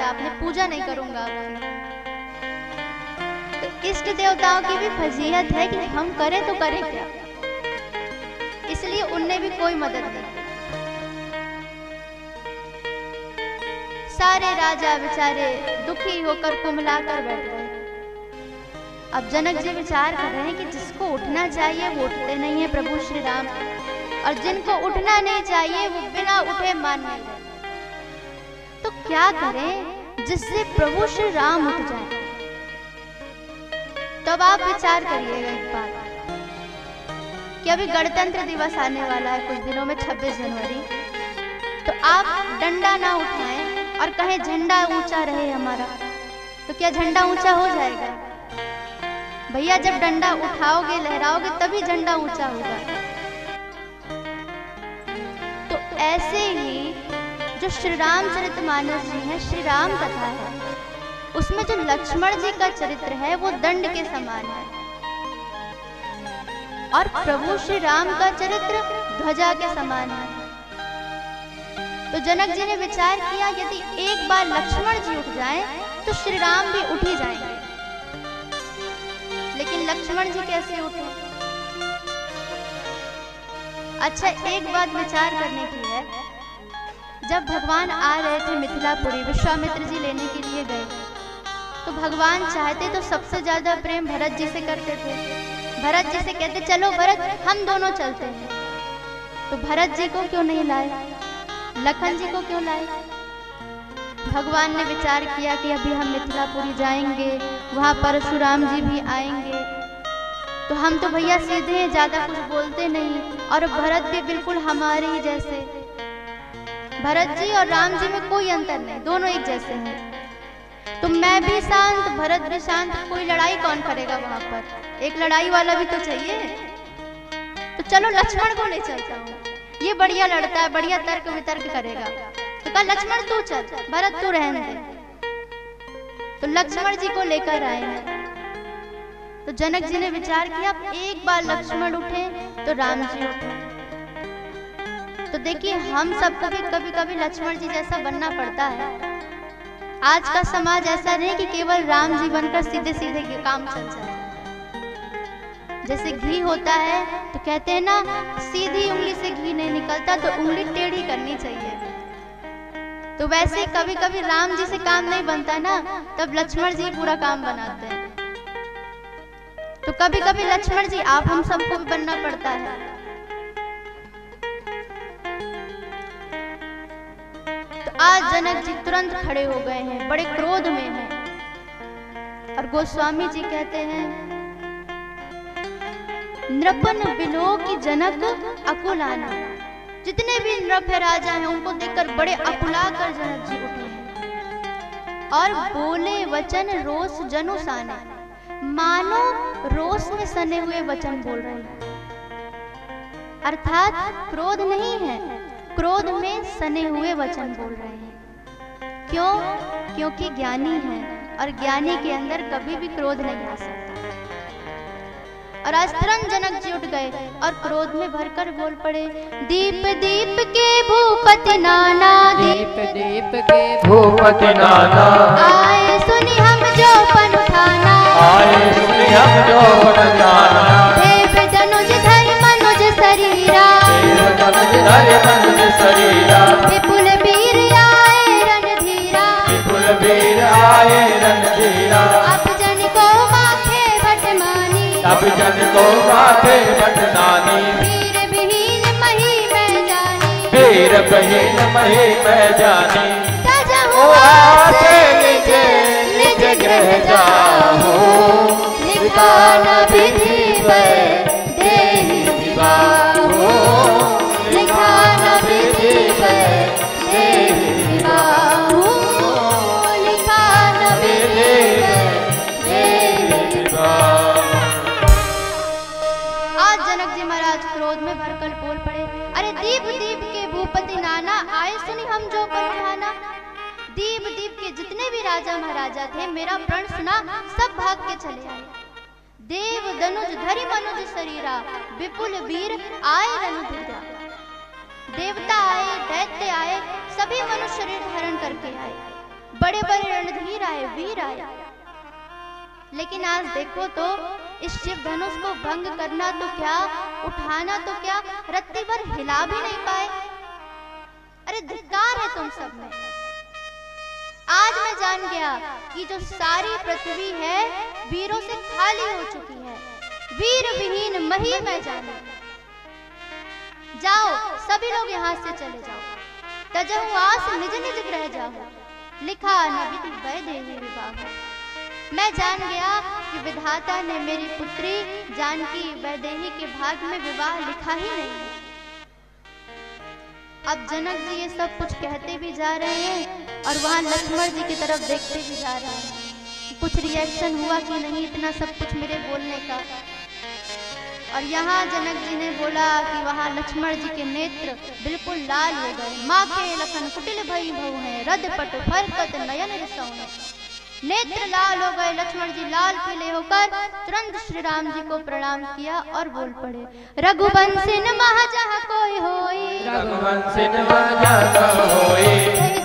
आपने, पूजा नहीं करूंगा आपकी। तो इष्ट देवताओं की भी फजीहत है कि हम करें तो करें क्या, इसलिए उनने भी कोई मदद नहीं की। सारे राजा बेचारे दुखी होकर कुमलाकर बैठ गए। अब जनक जी विचार कर रहे हैं कि जिसको उठना चाहिए वो उठते नहीं है प्रभु श्री राम, और जिनको उठना नहीं चाहिए वो बिना उठे मान नहीं रहे। तो क्या करें जिससे प्रभु श्री राम उठ जाए? तब आप विचार करिएगा एक बात कि अभी गणतंत्र दिवस आने वाला है कुछ दिनों में, 26 जनवरी। तो आप डंडा ना उठाएं और कहें झंडा ऊंचा रहे हमारा, तो क्या झंडा ऊंचा हो जाएगा? भैया जब डंडा उठाओगे लहराओगे तभी झंडा ऊंचा होगा। तो ऐसे ही जो श्री रामचरितमानस जी है, श्री राम कथा है, उसमें जो लक्ष्मण जी का चरित्र है वो दंड के समान है, और प्रभु श्री राम का चरित्र ध्वजा के समान है। तो जनक जी ने विचार किया यदि एक बार लक्ष्मण जी उठ जाएं तो श्री राम भी उठ ही जाएंगे। लेकिन लक्ष्मण जी कैसे उठे? अच्छा, एक बात विचार करने की है। जब भगवान आ रहे थे मिथिलापुरी, विश्वामित्र जी लेने के लिए गए, तो भगवान चाहते तो सबसे ज्यादा प्रेम भरत जी से करते थे। भरत जी से कहते चलो भरत हम दोनों चलते हैं। तो भरत जी को क्यों नहीं लाए? लखन जी को क्यों लाए? भगवान ने विचार किया कि अभी हम मिथिलापुरी जाएंगे, वहाँ परशुराम जी भी आएंगे, तो हम तो भैया सीधे हैं, ज्यादा कुछ बोलते नहीं, और भरत भी बिल्कुल हमारे ही जैसे। भरत जी और राम जी में कोई अंतर नहीं, दोनों एक जैसे हैं। तो मैं भी शांत, भरत भी शांत, कोई लड़ाई कौन करेगा वहाँ पर? एक लड़ाई वाला भी तो चाहिए। तो चलो लक्ष्मण को ले चलता हूँ, ये बढ़िया लड़ता है, बढ़िया तर्क वितर्क करेगा। तो कहा लक्ष्मण तू चल, भरत तू रहने दे। तो लक्ष्मण जी को लेकर आए हैं। तो जनक जी ने विचार किया एक बार लक्ष्मण उठे तो राम जी उठे। तो देखिए हम सबको भी कभी कभी लक्ष्मण जी जैसा बनना पड़ता है। आज का समाज ऐसा नहीं कि केवल राम जी बनकर सीधे सीधे काम चल जाए। जैसे घी होता है तो कहते हैं ना, सीधी उंगली से घी नहीं निकलता, तो उंगली टेढ़ी करनी चाहिए। तो वैसे कभी कभी राम जी से काम नहीं बनता ना, तब लक्ष्मण जी पूरा काम बनाते हैं। तो कभी कभी लक्ष्मण जी आप हम सबको भी बनना पड़ता है। तो आज जनक जी तुरंत खड़े हो गए हैं, बड़े क्रोध में हैं। और गोस्वामी जी कहते हैं नृपन बिलो की जनक अकुलाना। जितने भी नृप है, राजा हैं, उनको देखकर बड़े अकुला कर जनक जी उठे हैं और बोले वचन रोष जनु साने। मानो रोष में सने हुए वचन बोल रहे हैं, अर्थात क्रोध नहीं है, क्रोध में सने हुए वचन बोल रहे हैं। क्यों? क्योंकि ज्ञानी है, और ज्ञानी के अंदर कभी भी क्रोध नहीं आ सकता। और आज तुरंत जनक जी उठ गए और क्रोध में भरकर बोल पड़े, दीप दीप के भूपति नाना, दीप दीप के भूपति नाना, आए सुनी हम जो पन उठाना, आए सुनी हम जो पन उठाना। देव धनुज धरि मनुज शरीरा, देव धनुज धरि मनुज शरीरा, विपुल वीर आए रणधीरा, विपुल वीर आए रणधीरा। अब जन को माथे भटमानी, अब जन को माथे भटनानी। वीर विहीन मही मैं जानी, वीर बहीन मही मैं जानी। तजहु ओ हाथ आते निज निज गृह जाहू, लिखा न विधि पर देहि विवाहो, लिखा न विधि पर देहि विवाहो, लिखा न विधि पर देहि विवाहो। आज जनक जी महाराज क्रोध में भरकर बोल पड़े, अरे दीप दीप के भूपति नाना, आए सुनी हम जो पन उठाना। दीप दीप के जितने भी राजा महाराजा थे, मेरा प्रण सुना, सब भाग के चले आए। देव धनुज धरि मनुज शरीरा, विपुल वीर आए रणधीरा। देवता आए, दैत्य आए, सभी मनुष्य शरीर धारण करके आए। बड़े बड़े बड़े रणधीर आए, वीर आए, लेकिन आज देखो तो इस शिव धनुष को भंग करना तो क्या, उठाना तो क्या, रत्ती भर हिला भी नहीं पाए। अरे धिक्कार है तुम सब में। आज मैं जान गया कि जो सारी पृथ्वी है वीरों से खाली हो चुकी है, वीर विहीन मही मैं जानू। जाओ सभी लोग यहाँ से चले जाओ, तजहु आस निज निज ग्रह जाओ, लिखा न विधि वैदेही विवाह। मैं जान गया कि विधाता ने मेरी पुत्री जानकी वैदेही के भाग में विवाह लिखा ही नहीं है। अब जनक जी ये सब कुछ कहते भी जा रहे हैं और वहां लक्ष्मण जी की तरफ देखते भी जा रहे हैं। कुछ रिएक्शन हुआ कि नहीं इतना सब कुछ मेरे बोलने का। और यहाँ जनक जी ने बोला कि वहाँ लक्ष्मण जी के नेत्र बिल्कुल लाल हो गए। माँ के लखन कुटिल भई भऊ हैं, रद पट फरकत नयन रिसौन। नेत्र लाल हो गए। लक्ष्मण जी लाल पीले होकर तुरंत श्री राम जी को प्रणाम किया और बोल पड़े, रघुवंशिन महजह कोई होई, रघुवंशिन महजह होई,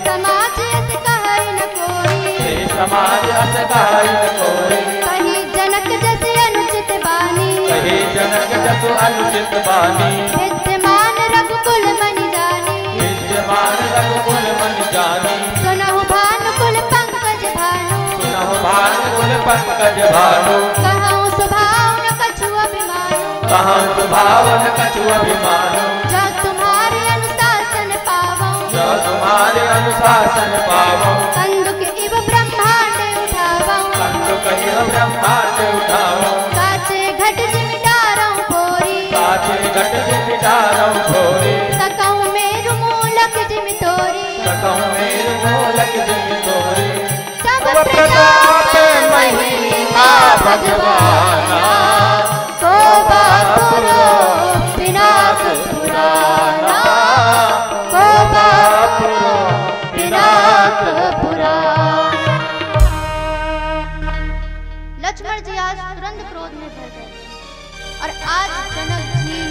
समाज अस कहै न कोई, समाज अस कहै न कोई, कहीं जनक जस अनुचित बानी, कहीं जनक जस अनुचित बानी, विद्यमान रघुकुल मनि जानी, विद्यमान रघुकुल मनि जानी, सुनहु भानुकुल पंकज भानु, सुनहु भानुकुल पंकज भानु, कहूँ स्वभाव न कछु अभिमानु, कहूँ स्वभाव न कछु अभिमानु, जो तुम्हारे अनुशासन पावो, जो तुम्हारे अनुशासन पावो, कंदुक इव ब्रह्मांड उठावो, कंदुक इव ब्रह्मांड उठावो, काचे घट जिमि डारौ फोरी, काचे घट जिमि डारौ फोरी, सकहु मेरु मूलक जिमि तोरी, सकहु मेरु मूलक जिमि तोरी, सब प्रताप महिमा भगवाना, को बापुरो पिनाक पुराना, को बापुरो पिनाक पुराना। लक्ष्मण जी आज तुरंत क्रोध में भर गए और आज जनक जी,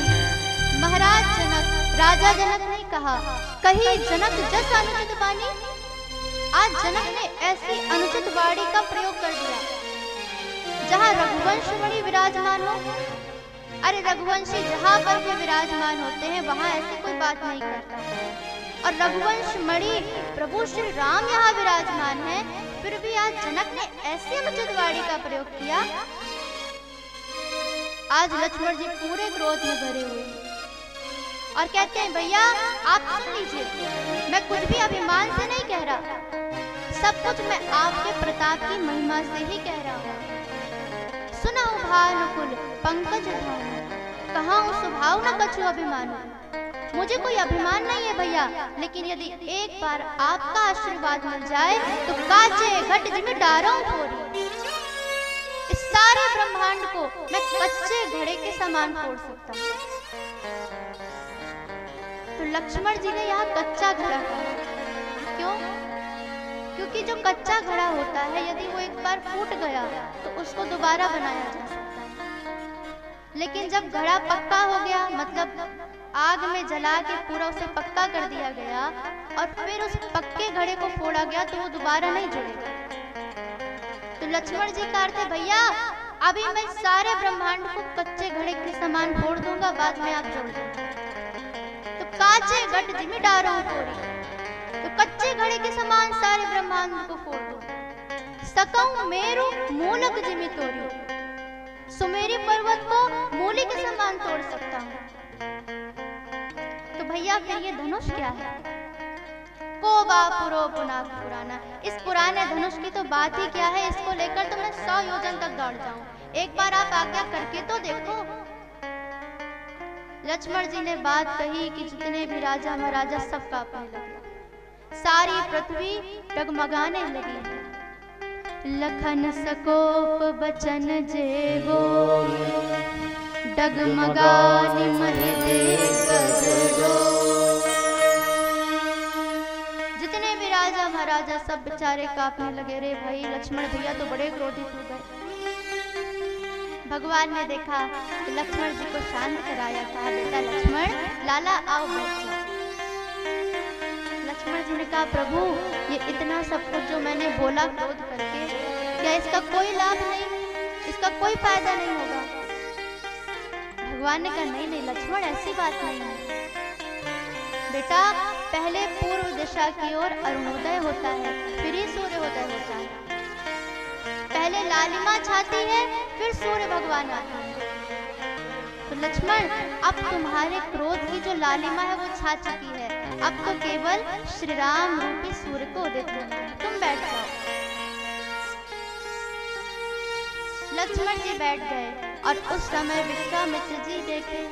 महाराज जनक, राजा जनक ने कहा, कही जनक जस अनुचित बानी। आज जनक ने ऐसी अनुचित वाणी का प्रयोग कर दिया जहां रघुवंश मणि विराजमान हो। अरे रघुवंशी जहां पर भी विराजमान होते हैं वहां ऐसी कोई बात नहीं करता। और रघुवंश मणि प्रभु श्री राम यहाँ विराजमान है, फिर भी आज जनक ने ऐसी अनुचित वाणी का प्रयोग किया। आज लक्ष्मण जी पूरे क्रोध में भरे हुए हैं और कहते हैं, भैया आप सुन लीजिए, मैं कुछ भी अभिमान से नहीं कह रहा, सब कुछ मैं आपके प्रताप की महिमा से ही कह रहा हूँ। सुनहु भानुकुल पंकज भानु, कहूँ स्वभाव न कछु अभिमान। मुझे कोई अभिमान नहीं है भैया, लेकिन यदि एक बार आपका आशीर्वाद मिल जाए तो काचे घट जिमि डारौ फोरी। इस सारे ब्रह्मांड को मैं कच्चे घड़े के समान फोड़ सकता हूँ। तो लक्ष्मण जी ने यहाँ कच्चा घड़ा कहा। क्यों? क्योंकि जो कच्चा घड़ा होता है यदि वो एक बार फूट गया तो उसको दोबारा बनाया जा सकता है। लेकिन जब घड़ा पक्का हो गया, मतलब आग में जला के पूरा उसे पक्का कर दिया गया और फिर उस पक्के घड़े को फोड़ा गया तो वो दोबारा नहीं जुड़ेगा। तो लक्ष्मण जी का अर्थ है, भैया अभी मैं सारे ब्रह्मांड को कच्चे घड़े के समान फोड़ दूंगा, बाद में आप जोड़ देंगे। तो काचे घट जिमि डारौ फोरी, तो कच्चे घड़े के समान सारे ब्रह्मांड को फोड़ दो। सकहु मेरु मूलक जिमि तोरी, सुमेरु पर्वत को मूली के समान तोड़ सकता हूँ। तो भैया फिर ये धनुष क्या है? को बापुरो पुनाक पुराना। इस पुराने धनुष की तो बात ही क्या है, इसको लेकर तो मैं 100 योजन तक दौड़ जाऊं। एक बार आप आज्ञा करके तो देखो। लक्ष्मण जी ने बात कही कि जितने भी राजा महाराजा सब कांपने लगे, सारी पृथ्वी डगमगाने लगी। लखन सकोप बचन जेगो, डगमगानि महि देखो। जितने भी राजा महाराजा सब बेचारे कांपने लगे। रे भाई लक्ष्मण भैया तो बड़े क्रोधित हो गए। भगवान ने देखा कि लक्ष्मण जी को शांत कराया, कहा बेटा लक्ष्मण लाला आओ बैठ जाओ। लक्ष्मण जी ने कहा प्रभु ये इतना सब कुछ जो मैंने बोला क्रोध करके, क्या इसका कोई लाभ नहीं, इसका कोई फायदा नहीं होगा? भगवान ने कहा नहीं नहीं लक्ष्मण, ऐसी बात नहीं है बेटा। पहले पूर्व दिशा की ओर अरुणोदय होता है, फिर ही सूर्योदय होता है। पहले लालिमा छाती है, फिर सूर्य भगवान आते हैं। तो लक्ष्मण, अब तुम्हारे क्रोध की जो लालिमा है वो छा चुकी है, अब तो केवल श्री राम रूपी सूर्य को उदित होना है, तुम बैठ जाओ। लक्ष्मण जी बैठ गए और उस समय विश्वामित्र जी देखे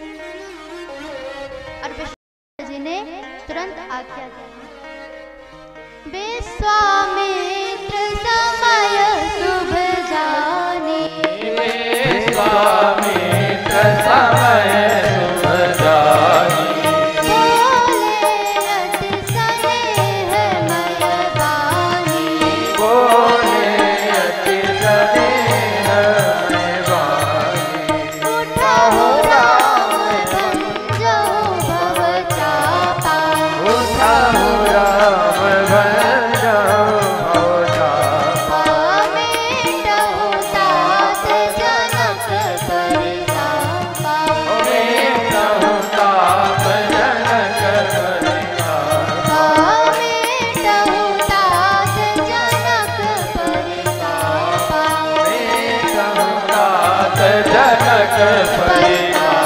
और विश्वामित्र जी ने तुरंत आज्ञा दी। विश्वामित्र समय शुभ जानी, विश्वामित्र समय शुभ जानी, बोले अति स्नेह मय वाणी, बोले अति स्नेह मय वाणी, उठाओ राम भंजो भव चापा, उठाओ राम भंजो भव चापा, मेटहु तात जनक परितापा, मेटहु ताप जनक परितापा, मेटहु तात जनक परितापा, मेटहु तात जनक परितापा।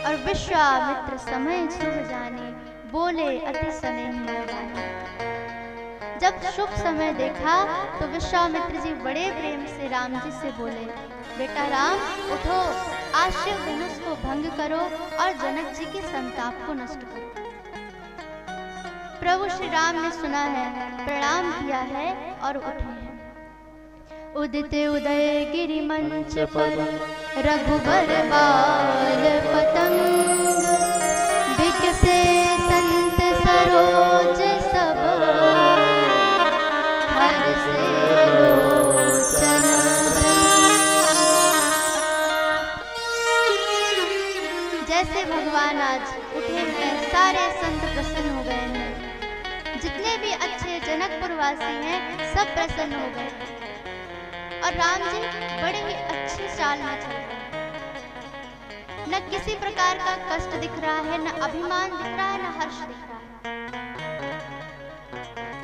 और विश्वामित्र समय शुभ जाने, बोले अति स्नेह मय वाणी। जब शुभ समय देखा तो विश्वामित्र जी बड़े प्रेम से राम जी से बोले, बेटा राम उठो, आज शिव धनुष को भंग करो और जनक जी के संताप को नष्ट करो। प्रभु श्री राम ने सुना है, प्रणाम किया है और उठे हैं। उदित उदय गिरि मंच पर रघुबर बाल पतंग, बिकसे संत सरोज सब, हर्षे लोचन जैसे भगवान आज उठे हैं, सारे संत प्रसन्न हो गए हैं। जितने भी अच्छे जनकपुरवासी हैं सब प्रसन्न हो गए हैं। और राम जी बड़े ही अच्छी चाल में चल रहे हैं, न किसी प्रकार का कष्ट दिख रहा है, न अभिमान दिख रहा है, न हर्ष दिख रहा है।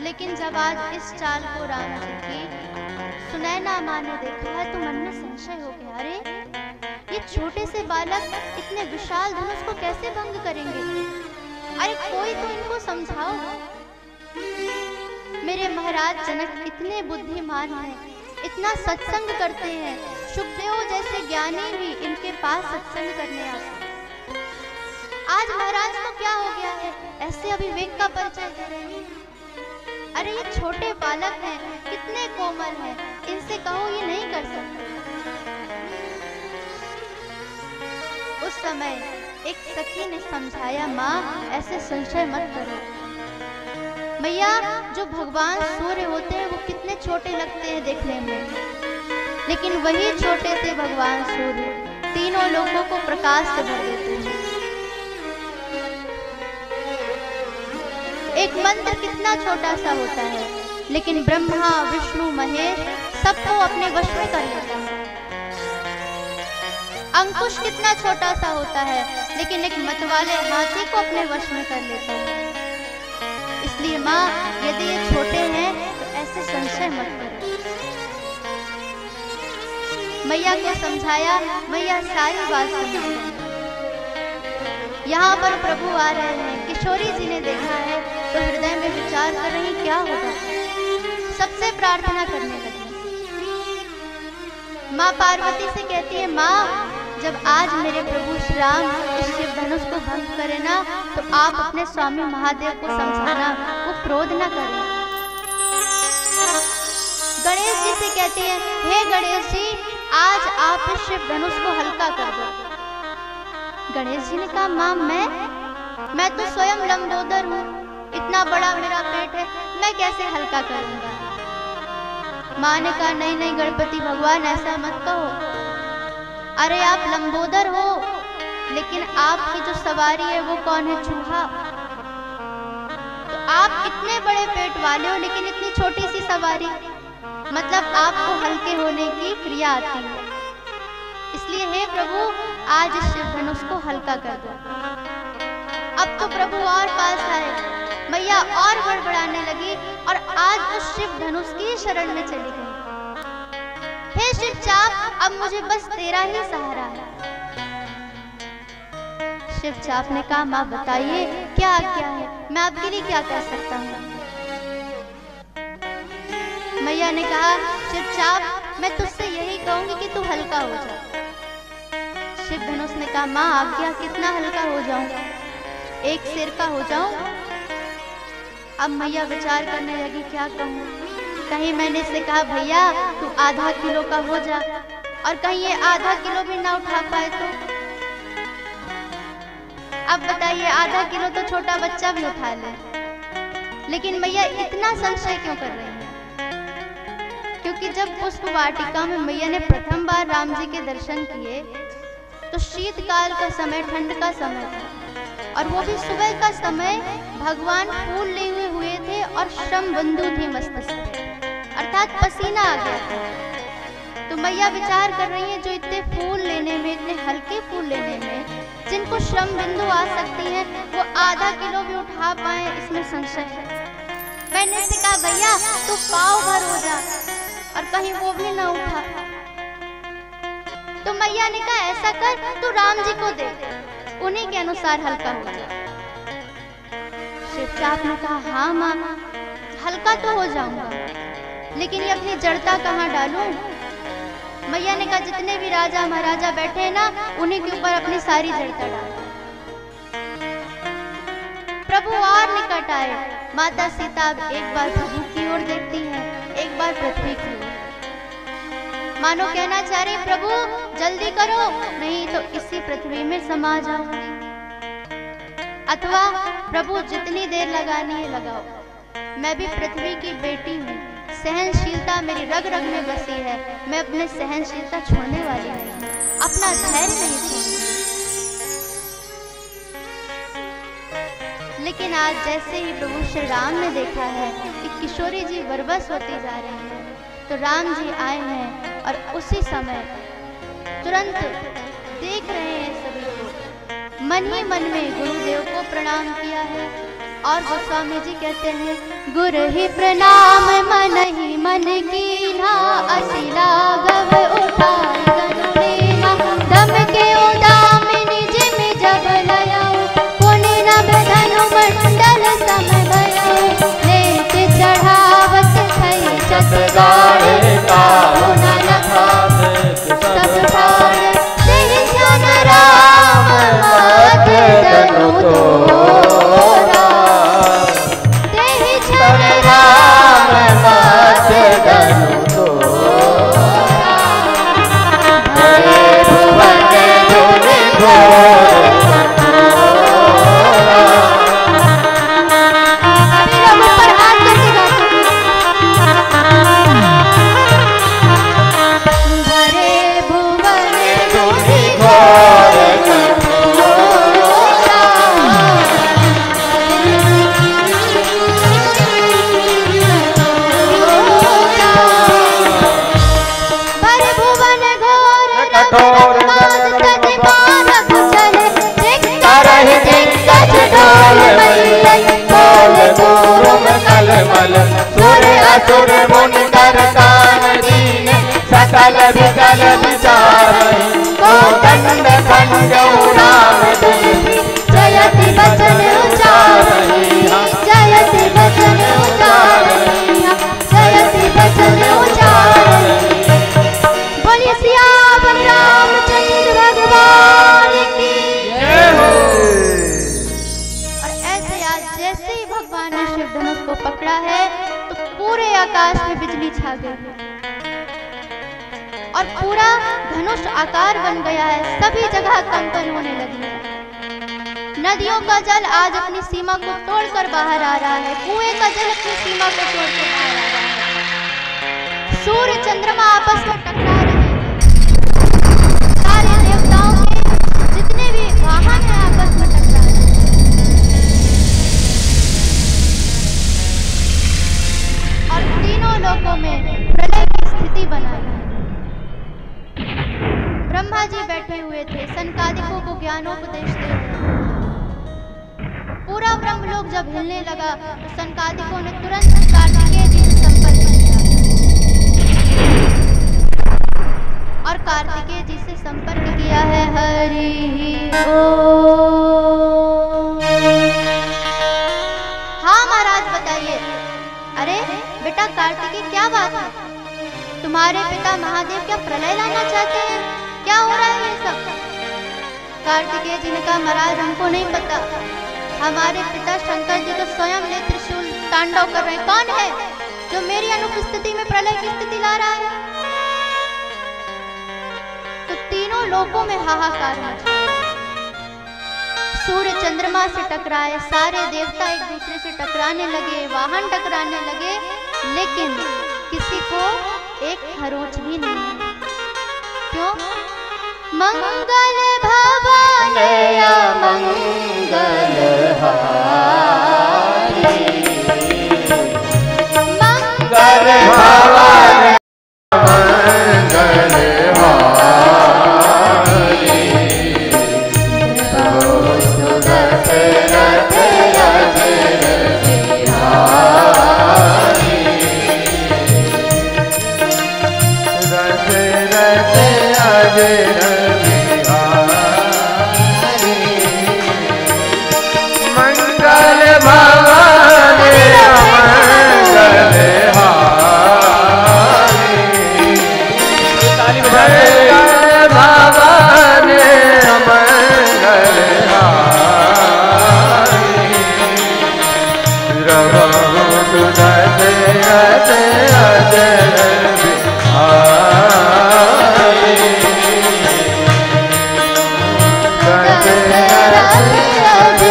लेकिन जब आज इस चाल को राम जी की सुनैना माँ ने देखा है तो मन में संशय हो गया, अरे ये छोटे से बालक इतने विशाल धनुष को कैसे भंग करेंगे? अरे कोई तो इनको समझाओ। मेरे महाराज जनक इतने बुद्धिमान हैं, इतना सत्संग करते हैं, सुखदेव जैसे ज्ञानी भी इनके पास सत्संग करने आते हैं। आज महाराज को क्या हो गया है, ऐसे अभिवेक का परिचय दे रहे हैं? अरे ये छोटे बालक हैं, कितने कोमल हैं, इनसे कहो ये नहीं कर सकते। उस समय एक सखी ने समझाया, माँ ऐसे संशय मत करो। मैया जो भगवान सूर्य होते हैं वो कितने छोटे लगते हैं देखने में, लेकिन वही छोटे से भगवान सूर्य तीनों लोगों को प्रकाश से भर देते हैं। एक मंत्र कितना छोटा सा होता है, लेकिन ब्रह्मा विष्णु महेश सबको अपने वश में कर लेता है। अंकुश कितना छोटा सा होता है, लेकिन एक मतवाले हाथी को अपने वश में कर लेता है। इसलिए माँ यदि ये छोटे हैं तो ऐसे संशय मत करो। मैया को समझाया, मैया सारी बात समझ। यहाँ पर प्रभु आ रहे हैं, किशोरी जी ने देखा है तो हृदय में विचार कर रही क्या होगा, सबसे प्रार्थना करने लगी। माँ पार्वती से कहती है, माँ जब आज मेरे प्रभु श्री राम इस शिव धनुष को भंग करे ना तो आप अपने स्वामी महादेव को समझाना, वो क्रोध ना करें। गणेश जी से कहती है, हे गणेश जी आज आप इस शिव धनुष को हल्का कर दो। गणेश जी ने कहा, माँ मैं तो स्वयं लंबोदर हूँ, इतना बड़ा मेरा पेट है, मैं कैसे हल्का करूँगा। माँ ने कहा, नहीं नहीं गणपति भगवान ऐसा मत कहो। अरे आप लंबोदर हो, लेकिन आपकी जो सवारी है वो कौन है, चूहा। तो आप इतने बड़े पेट वाले हो लेकिन इतनी छोटी सी सवारी, मतलब आपको हल्के होने की क्रिया आती है। इसलिए हे प्रभु आज इस शिव धनुष को हल्का कर दो। अब तो प्रभु और पास आए, मैया और बड़बड़ाने लगी और आज उस शिव धनुष की शरण में चली गई। हे शिव चाप, अब मुझे बस तेरा ही सहारा है। शिव चाप ने कहा माँ बताइए क्या आज्ञा है, मैं आपके लिए क्या कर सकता हूँ। मैया ने कहा शिव चाप मैं तुझसे यही कहूंगी कि तू हल्का हो जा। शिव धनुष ने कहा माँ आज्ञा, कितना हल्का हो जाऊं, एक सिर का हो जाऊं। अब मैया विचार करने लगी क्या कहूँ। कहीं मैंने इससे कहा भैया तू आधा किलो का हो जा, और कहीं ये आधा किलो भी ना उठा पाए तो। अब बताइए आधा किलो तो छोटा बच्चा भी उठा ले, लेकिन मैया इतना संशय क्यों कर रही है? क्योंकि जब पुष्प वाटिका में मैया ने प्रथम बार राम जी के दर्शन किए तो शीतकाल का समय, ठंड का समय था, और वो भी सुबह का समय। भगवान फूल लिए हुए थे और श्रम बंधु थे मस्तक पे, अर्थात पसीना आ गया था। तो मैया विचार कर रही है जो इतने फूल लेने में, इतने हल्के फूल लेने में जिनको श्रम बिंदु आ सकती है, वो आधा किलो भी उठा पाए, इसमें संशय है। मैंने से कहा भैया तू पाव भर हो जा, और कहीं वो भी ना उठा। तो मैया ने कहा ऐसा कर तू राम जी को दे, उन्हीं के अनुसार हल्का हो जा। शिव चाप ने कहा हाँ माँ हल्का तो हो जाऊंगा, लेकिन ये अपनी जड़ता कहाँ डालूं? मैया ने कहा जितने भी राजा महाराजा बैठे हैं ना, उन्हीं के ऊपर अपनी सारी जड़ता डाल। प्रभु और निकट आए। माता सीता अब एक बार प्रभु की ओर देखती हैं, एक बार पृथ्वी की ओर, मानो कहना चाह रही प्रभु जल्दी करो, नहीं तो इसी पृथ्वी में समा जाऊंगी। अथवा प्रभु जितनी देर लगानी है लगाओ, मैं भी पृथ्वी की बेटी हूँ, सहनशीलता मेरी रग रग में बसी है, मैं अपने सहनशीलता छोड़ने वाली नहीं, अपना धैर्य नहीं छोड़ूंगी। लेकिन आज जैसे ही प्रभु श्री राम ने देखा है कि किशोरी जी बरबस होती जा रही है, तो राम जी आए हैं और उसी समय तुरंत देख रहे हैं सभी को, मन ही मन में गुरुदेव को प्रणाम किया है। और गोस्वामी जी कहते हैं गुरु ही प्रणाम मन ही मन कीन्हा, असिला गव उठाई गनु लीना, दम के उदामिनी जिम जब लयाऊं, पुनि नभ धनु मंडल सम भयाऊं, लेत चढ़ावत थई चतगाड़े काहू न लखावे सब ठाड़, तेहि जन राम मात दनु तोरा, तेहि जन राम मात दनु तोरा, भरे भुवन धुनि घोर कठोरा। अभी हम ऊपर हाथ करके गाते भरे भुवन धुनि घोर कठोरा, भरे भुवन घोर कठोर तज मानव चले, करहि दिग्गज ढोल मल्ल, बोल गुरुम कलमल, सुर असुर मुनि कर कान दीन, सकल विकल विचारहि, कोदंड खंजऊ राम दुनि, जयति वचन उचारहि, जयति वचन उचारहि, जयति वचन उचारहि। बोलिए सियावर रामचंद्र भगवान की। और ऐसे आज जैसे ही भगवान ने शिव धनुष को पकड़ा है तो पूरे आकाश में बिजली छा गई और पूरा धनुष आकार बन गया है, सभी जगह कंपन होने लगी है। नदियों का जल आज अपनी सीमा को तोड़कर बाहर आ रहा है, कुएं का जल अपनी सीमा को तोड़कर बाहर आ रहा है। सूर्य चंद्रमा आपस में टकरा रहे हैं, सारे देवताओं के जितने भी वाहन हैं आपस में टकरा रहे हैं। में प्रलय की स्थिति बनाई। ब्रह्मा जी बैठे हुए थे, सनकादिकों को ज्ञानोपदेश दे रहे। पूरा ब्रह्मलोक जब हिलने लगा तो सनकादिकों ने तुरंत कार्तिकेय जी से संपर्क किया और कार्तिकेय जी से संपर्क किया है। हरि ओम। हाँ महाराज बताइए। अरे बेटा कार्तिकेय क्या बात है, तुम्हारे पिता महादेव क्या प्रलय लाना चाहते हैं, क्या हो रहा है ये सब? कार्तिकेय जी ने कहा महाराज हमको नहीं पता, हमारे पिता शंकर जी तो स्वयं ने त्रिशूल तांडव कर रहे हैं। कौन है जो मेरी अनुपस्थिति में प्रलय की स्थिति ला रहा है? तो तीनों लोकों में हाहाकार मचा। सूर्य चंद्रमा से टकराए, सारे देवता एक दूसरे से टकराने लगे, वाहन टकराने लगे, लेकिन किसी को एक खरोच भी नहीं। क्यों? मंगल भवन मंगल हारी, मंगल भवन मंगल हारी, दशरथ अजर बिहारी, दशरथ अजर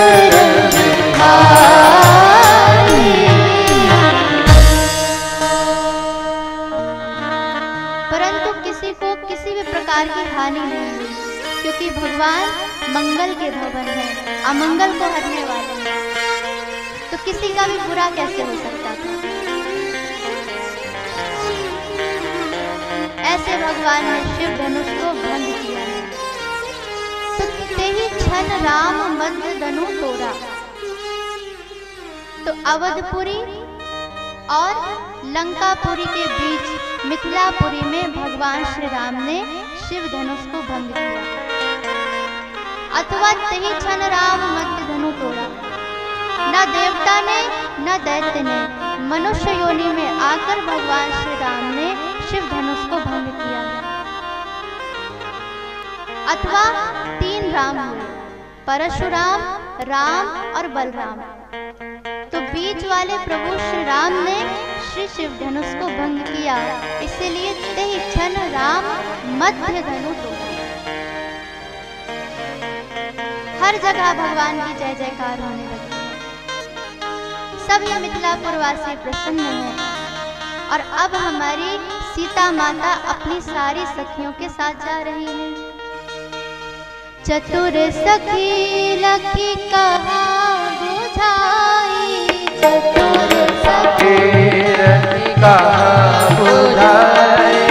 अमंगल को हरने वाले हैं, तो किसी का भी बुरा कैसे हो सकता था? ऐसे भगवान ने शिव धनुष को भंग किया है। तो तेहि क्षण राम मध्य धनु तोड़ा। तो अवधपुरी और लंकापुरी के बीच मिथिलापुरी में भगवान श्री राम ने शिव धनुष को भंग किया, अथवा तेहि क्षण राम मध्य धनु तोड़ा। न देवता ने न दैत्य ने मनुष्य योनि में आकर भगवान श्री राम ने शिव धनुष को भंग किया, अथवा तीन राम हुए, परशुराम, राम और बलराम। तो बीच वाले प्रभु श्री राम ने श्री शिव धनुष को भंग किया, इसलिए तेहि क्षण राम मध्य धनु तोड़ा। हर जगह भगवान की जय जयकार होने लगी। सभी मिथिलापुर वासी प्रसन्न हैं और अब हमारी सीता माता अपनी सारी सखियों के साथ जा रही हैं। चतुर सखी लखी कहा बुझाई, चतुर सखी लखी कहा बुझाई,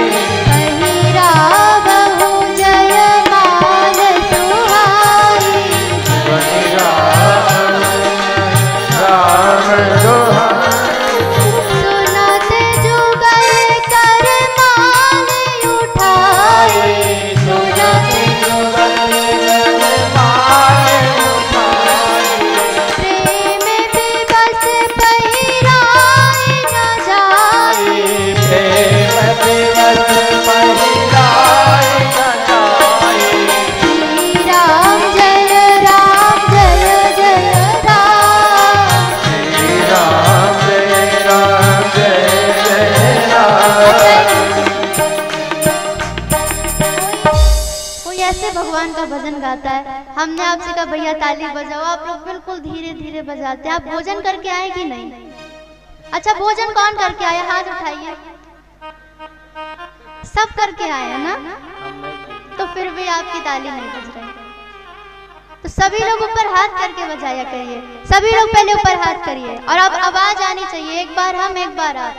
भगवान का भजन गाता है। हमने आपसे कहा भैया ताली बजाओ, आप लोग बिल्कुल धीरे धीरे बजाते हैं। आप भोजन करके आए कि नहीं? अच्छा भोजन कौन करके आया? हाथ उठाइए। सब करके आए हैं ना? तो फिर भी आपकी ताली नहीं बज रही। तो सभी लोग ऊपर हाथ करके बजाया करिए। सभी लोग पहले ऊपर हाथ करिए और अब आवाज आनी चाहिए। एक बार हम, एक बार आप।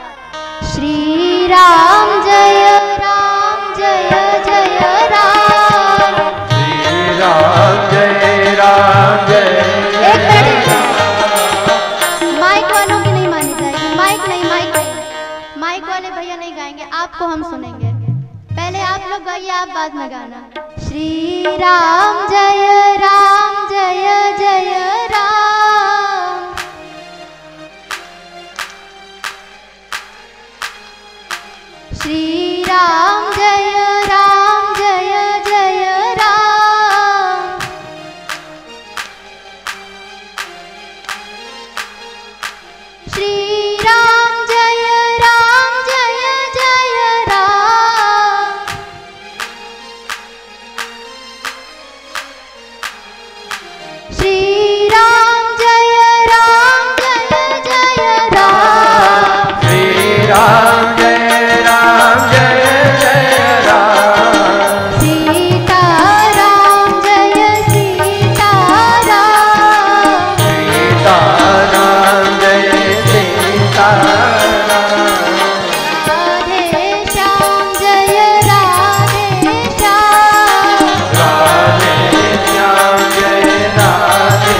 श्री राम जय जय राम। श्री राम जय एक मिनट, माइक वालों की नहीं मानी जाएगी। माइक नहीं, माइक वाले भैया नहीं गाएंगे, आपको हम सुनेंगे। पहले आप लोग गाइए, आप बाद में गाना। श्री राम जय जय राम। श्री राम जय जय राम। श्री राम जय जय राम। श्री राम जय जय राम। श्री राम जय जय राम। सीता राम जय सीता राम। सीता राम जय सीता राम। राधे श्याम जय राधे श्याम। राधे श्याम जय राधे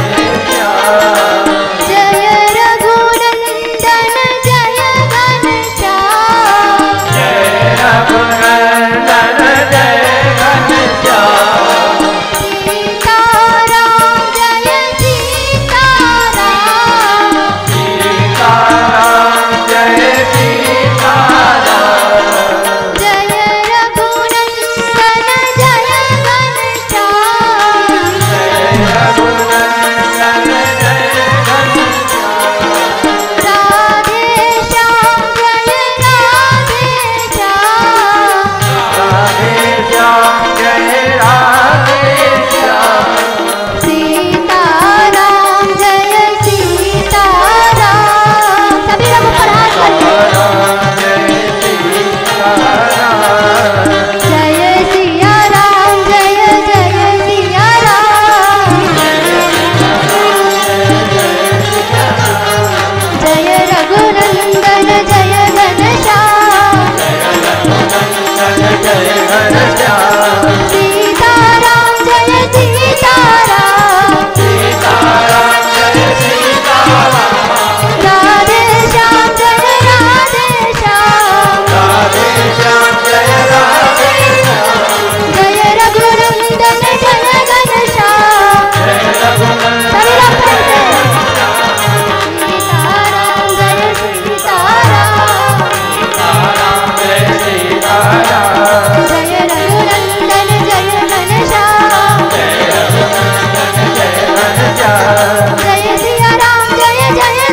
श्याम। जय रघुनंदन जय घनश्याम। जय रघुनंदन जय घनश्याम। सीता राम जय सीता राम। सीता राम जय सीता राम। जय रघुनंदन जय घनश्याम। जय रघुनंदन जय घनश्याम। राधे श्याम जय राधे श्याम। राधे श्याम जय राधे श्याम। सीता राम जय सीता राम। सभी लोग ऊपर हाथ करिए। राम जय सीता राम। जय सिया राम जय सिया राम। जय रघुनंदन जय घनश्याम। जय घनश्याम। सीता राम जय सीता राम। सीता राम जय सीता राम। राधे श्याम जय राधे श्याम। राधे श्याम जय राधे श्याम। जय रघुनंदन जय घनश्याम। जय रघुनंदन सभी लोग पढ़ते हैं। सीता राम जय सीता राम। राम जय सीता राम। जय रघुनंदन जय घनश्याम। जय रघुनंदन जय घनश्याम। जय सिया राम जय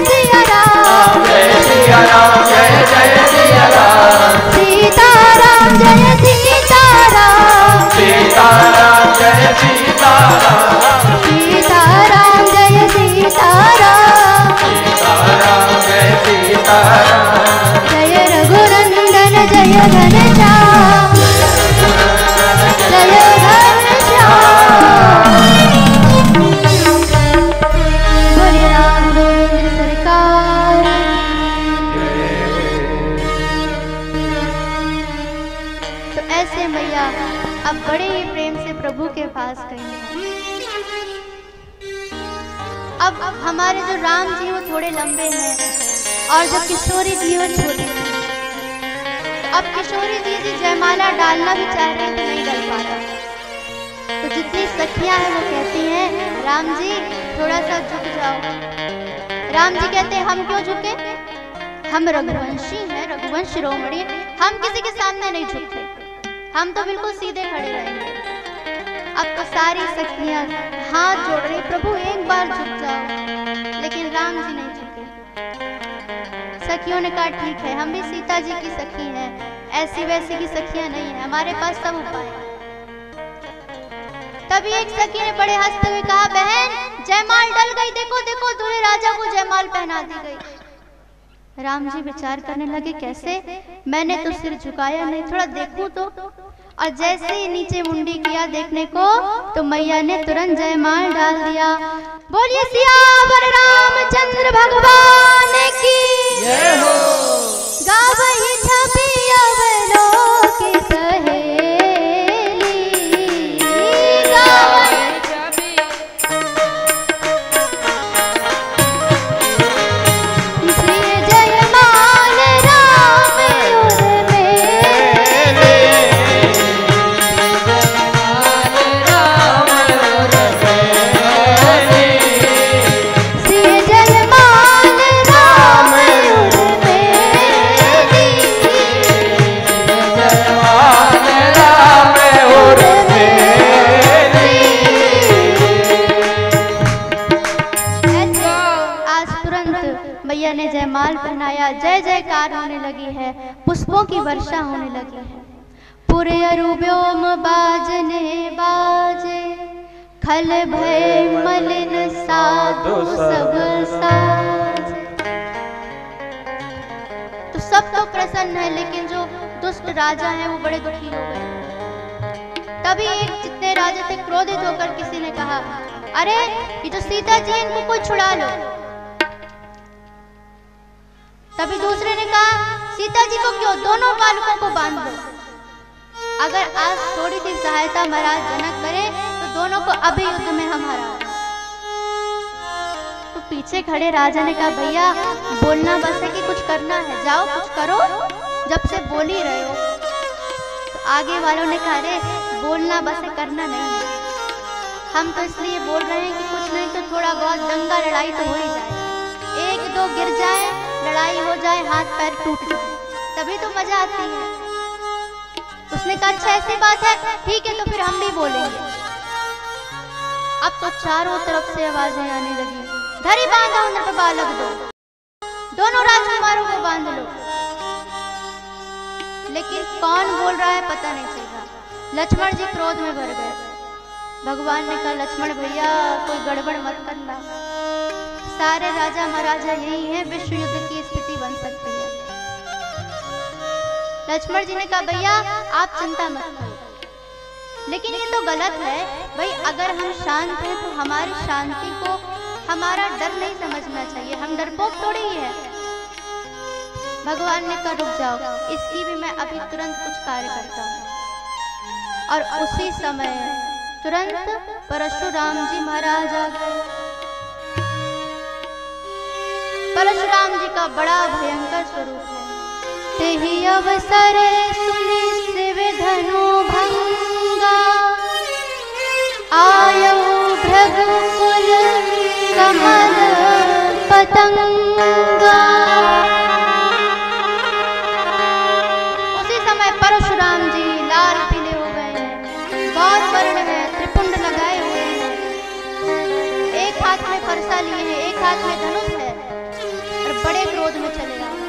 सिया राम। जय सिया राम जय सिया राम। सीता राम जय सीता राम। सीता राम जय सीता राम। सीता राम जय सीता राम। सीता राम जय सीता राम। जय रघुनंदन जय घनश्याम। जय घनश्याम। बोलिए राम गोविंद सरकार। तो ऐसे मैया अब बड़े ही प्रेम से प्रभु के पास गई। अब हमारे जो राम जी वो थोड़े लंबे हैं और जो किशोरी जी वो छोटी हैं। अब किशोरी जी जयमाला डालना भी चाह रहे हैं तो नहीं डाल पा रहा। तो जितनी सखियां हैं वो कहती हैं राम जी थोड़ा सा झुक जाओ। राम जी कहते हैं हम क्यों झुके, हम रघुवंशी हैं, रघुवंश शिरोमणि, हम किसी के सामने नहीं झुकते, हम तो बिल्कुल सीधे खड़े रहेंगे। अब तो सारी सखियां हाथ जोड़ रही, प्रभु एक बार झुक जाओ, लेकिन राम जी नहीं झुके। सखियों ने कहा ठीक है, हम भी सीता जी की सखी हैं, ऐसी वैसी की सखियां नहीं है, हमारे पास सब उपाय है। तभी एक सखी ने बड़े हंसते हुए कहा बहन जयमाल डल गई, देखो देखो दूल्हे राजा को जयमाल पहना दी गई। राम जी विचार करने लगे कैसे, मैंने तो सिर झुकाया नहीं, थोड़ा देखूं तो। और जैसे ही नीचे मुंडी किया देखने को तो मैया ने तुरंत जयमाल डाल दिया। बोलिए सियावर रामचंद्र भगवान की जय हो। गावहि माल पहनाया, जय जयकार होने लगी है, पुष्पों की वर्षा होने लगी है। पूरे अरुव्योम बाजने बाजे, खल भय मलिन साधु सब साजे। तो सब तो प्रसन्न है, लेकिन जो दुष्ट राजा हैं वो बड़े दुखी हो गए। तभी एक जितने राजा थे क्रोधित होकर किसी ने कहा, अरे ये जो सीता जी है इनको कोई छुड़ा लो। तभी दूसरे ने कहा, सीता जी को क्यों, दोनों बालकों को बांध लो। अगर आज थोड़ी सी सहायता महाराज जनक करे तो दोनों को अभी युद्ध में हम हरा। तो पीछे खड़े राजा ने कहा, भैया बोलना बस है कि कुछ करना है, जाओ कुछ करो, जब से बोल ही रहे हो। तो आगे वालों ने कहा, अरे बोलना बस है, करना नहीं है। हम तो इसलिए बोल रहे हैं कि कुछ नहीं तो थोड़ा बहुत दंगा लड़ाई तो हो ही जाए, एक दो गिर जाए, लड़ाई हो जाए, हाथ पैर टूट जाए, तभी तो मजा आती है। उसने कहा, अच्छा ऐसी बात है, ठीक है तो फिर हम भी बोलेंगे। अब तो चारों तरफ से आवाजें आने लगी, धरी बांधो नर बालक दो, दोनों राजकुमारों को बांध लो। लेकिन कौन बोल रहा है पता नहीं चल रहा। लक्ष्मण जी क्रोध में भर गए। भगवान ने कहा, लक्ष्मण भैया कोई गड़बड़ मत करना, सारे राजा महाराजा यही हैं, विश्व युद्ध की स्थिति बन सकती है। लक्ष्मण जी ने कहा, भैया आप चिंता मत करो, लेकिन ये तो गलत है भाई, अगर हम शांत हैं तो हमारी शांति को हमारा डर नहीं समझना चाहिए, हम डरपोक थोड़ी ही है। भगवान ने कहा, रुक जाओ, इसकी भी मैं अभी तुरंत कुछ कार्य करता हूँ। और उसी समय तुरंत परशुराम जी महाराज आ गए। परशुराम जी का बड़ा भयंकर स्वरूप है। तेहि अवसरे सुनि शिव धनु भंगा, आयौ भृगुकुल कमल पतंगा। उसी समय परशुराम जी लाल पीले हो गए हैं, गौर वर्ण है, त्रिपुंड लगाए हुए हैं, एक हाथ में फरसा लिए हैं, एक हाथ में धनुष है, और बड़े क्रोध में चले आए।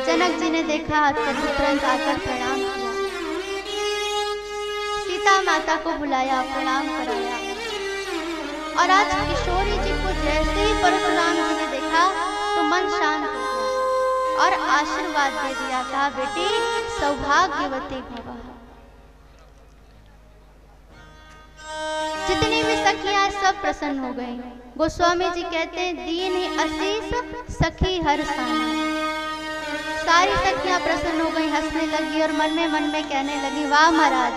जनक जी ने देखा तो तुरंत आकर प्रणाम किया, सीता माता को बुलाया, प्रणाम कराया। और आज किशोरी जी को जैसे ही परशुराम जी ने देखा तो मन शांत हो गया और आशीर्वाद दे दिया, कहा, बेटी सौभाग्यवती भव। जितनी भी सखियां सब प्रसन्न हो गई। गोस्वामी जी कहते हैं, दीन ही असीस सखी हर साना। सारी सखियां प्रसन्न हो गई, हंसने लगी और मन में कहने लगी, वाह महाराज,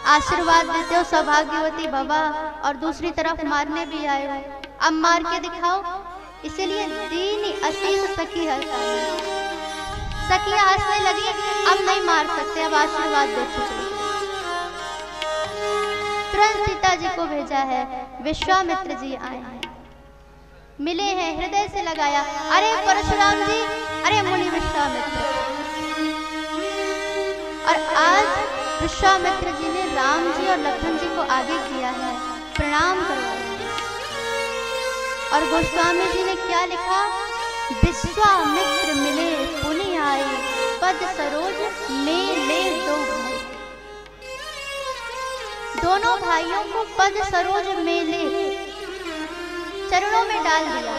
आशीर्वाद देते हो सौभाग्यवती भवा, और दूसरी तरफ मारने भी आए हो, अब मार के दिखाओ। इसीलिए दीन असीस सखी हर साना। सखियां हंसने लगी, अब नहीं मार सकते, अब आशीर्वाद दे चुके। तुरंत सीता जी को भेजा है, विश्वामित्र जी आए हैं, मिले हैं, हृदय से लगाया, अरे परशुराम जी, अरे मुनि विश्वामित्र। और आज विश्वामित्र जी ने राम जी और लखन जी को आगे किया है, प्रणाम करवाया। और गोस्वामी जी ने क्या लिखा, विश्वामित्र मिले पुनि आए, पद सरोज में ले दो भाई। दोनों भाइयों को पद सरोज में ले, चरणों में डाल दिया।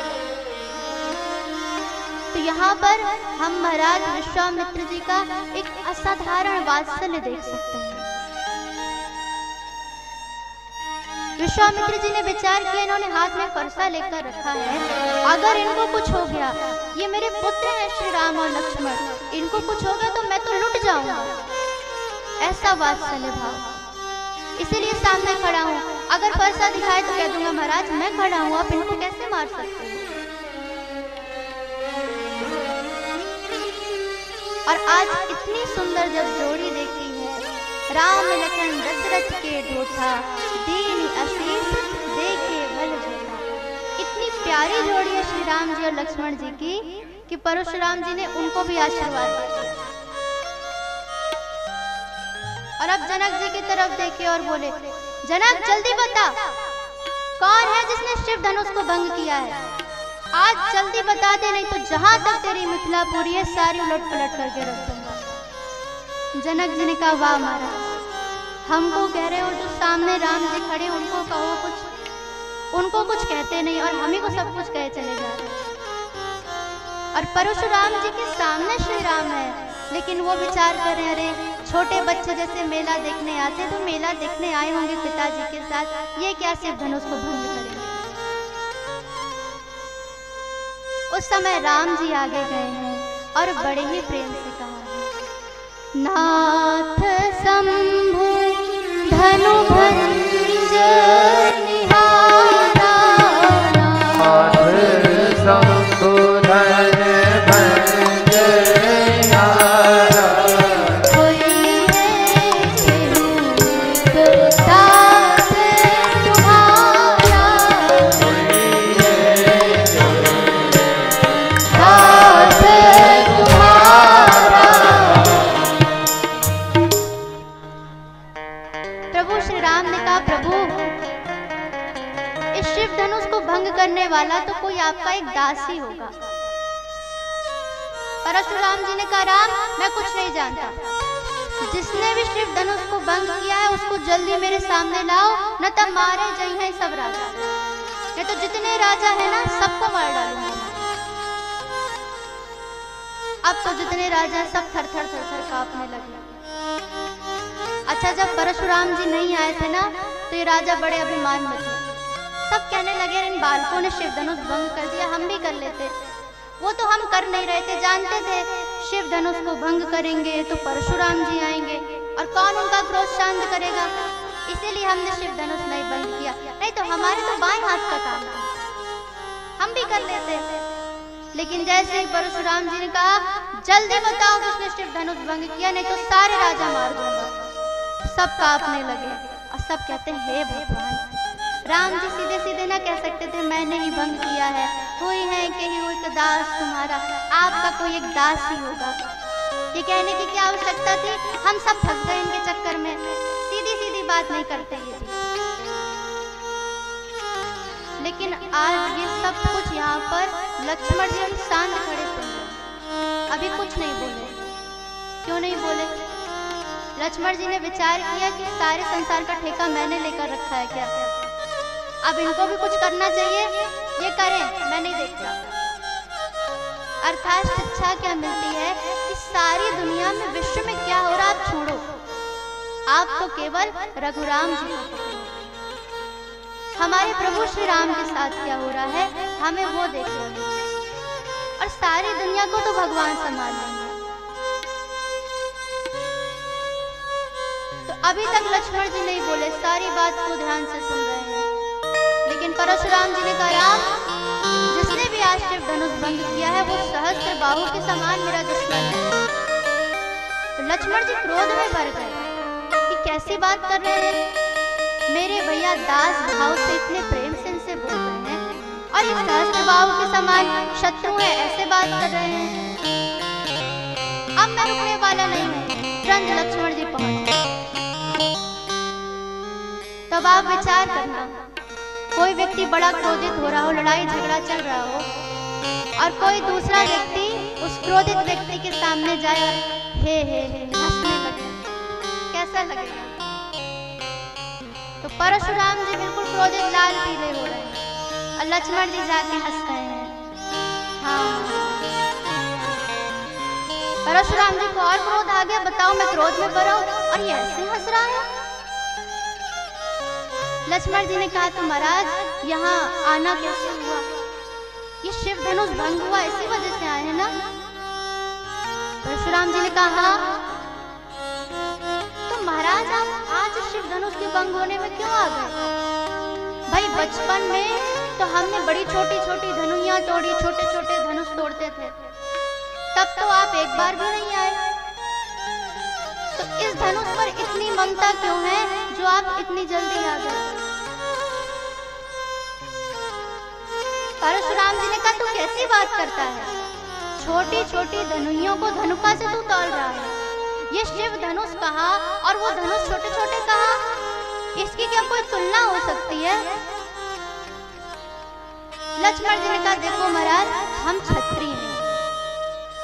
तो यहाँ पर हम महाराज विश्वामित्र जी का एक असाधारण वात्सल्य देख सकते हैं। विश्वामित्र जी ने विचार किया, इन्होंने हाथ में फरसा लेकर रखा है, अगर इनको कुछ हो गया, ये मेरे पुत्र हैं श्री राम और लक्ष्मण, इनको कुछ हो गया तो मैं तो लुट जाऊंगा। ऐसा वात्सल्य भाव, इसीलिए सामने खड़ा हूँ, अगर फरसा दिखाए तो कह दूंगा, महाराज मैं खड़ा हूँ, आप इनको कैसे मार सकते हो। और आज इतनी सुंदर जब जोड़ी देखी है, राम लखन दशरथ के ढोठा, दीन असीस देखे बल जोड़ा। इतनी प्यारी जोड़ी है श्री राम जी और लक्ष्मण जी की कि परशुराम जी ने उनको भी आशीर्वाद दिया। और अब जनक जी की तरफ देखे और बोले, जनक जल्दी बता, कौन है जिसने शिव धनुष को भंग किया है। आज जल्दी बता दे, नहीं तो जहां तक तेरी मिथिलापुरी है सारी उलट पलट करके रख दूंगा। जनक जी ने कहा वाह महाराज, हमको कह रहे हो, जो सामने राम जी खड़े उनको कहो कुछ, उनको कुछ कहते नहीं और हम ही को सब कुछ कहे चले जा रहे हैं। और परशुराम जी के सामने श्री राम है, लेकिन वो विचार कर रहे हैं अरे छोटे बच्चे जैसे मेला देखने आते तो मेला देखने आए होंगे पिताजी के साथ, ये क्या सिर्फ धनुष को भंग करेंगे। उस समय राम जी आगे गए हैं और बड़े ही प्रेम से कहा, नाथ शंभु धनु भंज निहारा, नाथ शंभु धन भंज निहारा, कोई है केहू दास तुम्हारा, कोई है दास तुम्हारा। प्रभु श्री राम ने कहा, प्रभु इस शिव धनुष को भंग करने वाला तो कोई आपका एक दास ही होगा। परशुराम जी ने कहा, राम मैं कुछ नहीं जानता, जिसने भी शिव धनुष को भंग किया है उसको जल्दी मेरे सामने लाओ, न तब मारे जाए हैं सब राजा, नहीं तो जितने राजा है ना सबको मार डालूंगा। अब तो जितने राजा सब थर थर थर थर कांपने लगे। अच्छा, जब परशुराम जी नहीं आए थे ना तो ये राजा बड़े अभिमान में थे, सब कहने लगे इन बालकों ने शिव धनुष भंग कर दिया, हम भी कर लेते। वो तो हम कर नहीं रहे थे, जानते थे शिव धनुष को भंग करेंगे तो परशुराम जी आएंगे और कौन उनका क्रोध शांत करेगा, इसीलिए हमने शिव धनुष नहीं भंग किया, नहीं तो हमारे तो बाएं हाथ का काम था, हम भी कर लेते। लेकिन जैसे ही परशुराम जी ने कहा जल्दी बताओ किसने शिव धनुष भंग किया, नहीं तो सारे राजा मार दूंगा, सब कांपने लगे और सब कहते हैं हे भगवान, राम जी सीधे सीधे ना कह सकते थे मैंने ही भंग किया है, कोई है कि एक दास तुम्हारा, आपका कोई एक दास ही होगा। ये कहने की क्या आवश्यकता थी, हम सब फंस गए इनके चक्कर में, सीधी सीधी बात नहीं करते ये भी। लेकिन आज ये सब कुछ यहाँ पर लक्ष्मण जी अभी शांत खड़े सुन रहे, अभी कुछ नहीं बोले। क्यों नहीं बोले? लक्ष्मण जी ने विचार किया कि सारे संसार का ठेका मैंने लेकर रखा है क्या, अब इनको भी कुछ करना चाहिए, ये करें मैं नहीं देखता। अर्थात शिक्षा क्या मिलती है कि सारी दुनिया में विश्व में क्या हो रहा आप छोड़ो, आप तो केवल रघुराम जी को पकड़ो। हमारे प्रभु श्री राम के साथ क्या हो रहा है हमें वो देखना, और सारी दुनिया को तो भगवान संभाल लेंगे। तो अभी तक लक्ष्मण जी नहीं बोले, सारी बात को ध्यान से सुन रहे हैं। लेकिन परशुराम जी ने कहा राम, जिसने भी आज शिव धनुष भंग किया है वो सहस्त्र बाहु के समान मेरा दुश्मन है। तो लक्ष्मण जी क्रोध में भर गए कि कैसी बात कर रहे हैं, मेरे भैया दास भाव से इतने प्रेम से इनसे बोल रहे हैं और ये सहस्त्र बाहु के समान शत्रु है ऐसे बात कर रहे हैं। अब मैं रुकने वाला नहीं हूँ। तुरंत लक्ष्मण जी पहुंचे। तब आप विचार करना, कोई व्यक्ति बड़ा क्रोधित हो रहा हो, लड़ाई झगड़ा चल रहा हो, और कोई दूसरा व्यक्ति उस क्रोधित व्यक्ति के सामने जाए हे हंसने लगे, कैसा लगेगा? तो परशुराम जी बिल्कुल क्रोधित लाल पीले हो रहे हैं और लक्ष्मण जी जाके हंस रहे हैं। हाँ, परशुराम जी को और क्रोध आ गया, बताओ मैं क्रोध में पड़ा हूं और ये ऐसे हंस रहा है। लक्ष्मण जी ने कहा तो महाराज यहाँ आना कैसे हुआ? ये शिव धनुष भंग हुआ इसी वजह से आए हैं ना? परशुराम जी ने कहा तो महाराज आप आज शिव धनुष के भंग होने में क्यों आ गए? भाई बचपन में तो हमने बड़ी छोटी छोटी धनुइयां तोड़ी, छोटे छोटे धनुष तोड़ते थे, तब तो आप एक बार भी नहीं आए। तो इस धनुष पर इतनी ममता क्यों है जो आप इतनी जल्दी आ गए? परशुराम जी ने कहा तू कैसी बात करता है? छोटी छोटी धनुइयों को धनुका से तू तोल रहा है। ये शिव धनुष कहा और वो धनुष छोटे छोटे कहा, इसकी क्या कोई तुलना हो सकती है? लक्ष्मण जी ने कहा देखो महाराज, हम क्षत्रिय हैं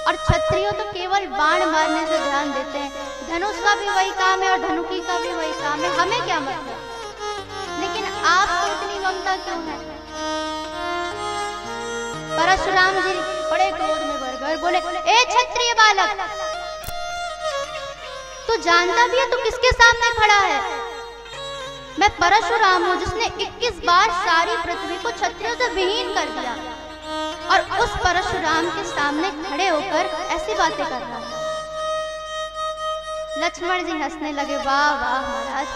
और क्षत्रियों तो केवल बाण मारने से ध्यान देते हैं, धनुष का भी वही काम है और धनुकी का भी वही काम है, हमें क्या मतलब, लेकिन आपको इतनी ममता क्यों है। परशुराम जी बड़े क्रोध में भर गए, बोले ए क्षत्रिय बालक, तू जानता भी है तू किसके सामने खड़ा है। मैं परशुराम हूँ जिसने 21 बार सारी पृथ्वी को क्षत्रियों से विहीन कर दिया, और उस परशुराम के सामने खड़े होकर ऐसी बातें कर रहा है। लक्ष्मण जी हंसने लगे, वाह वाह महाराज,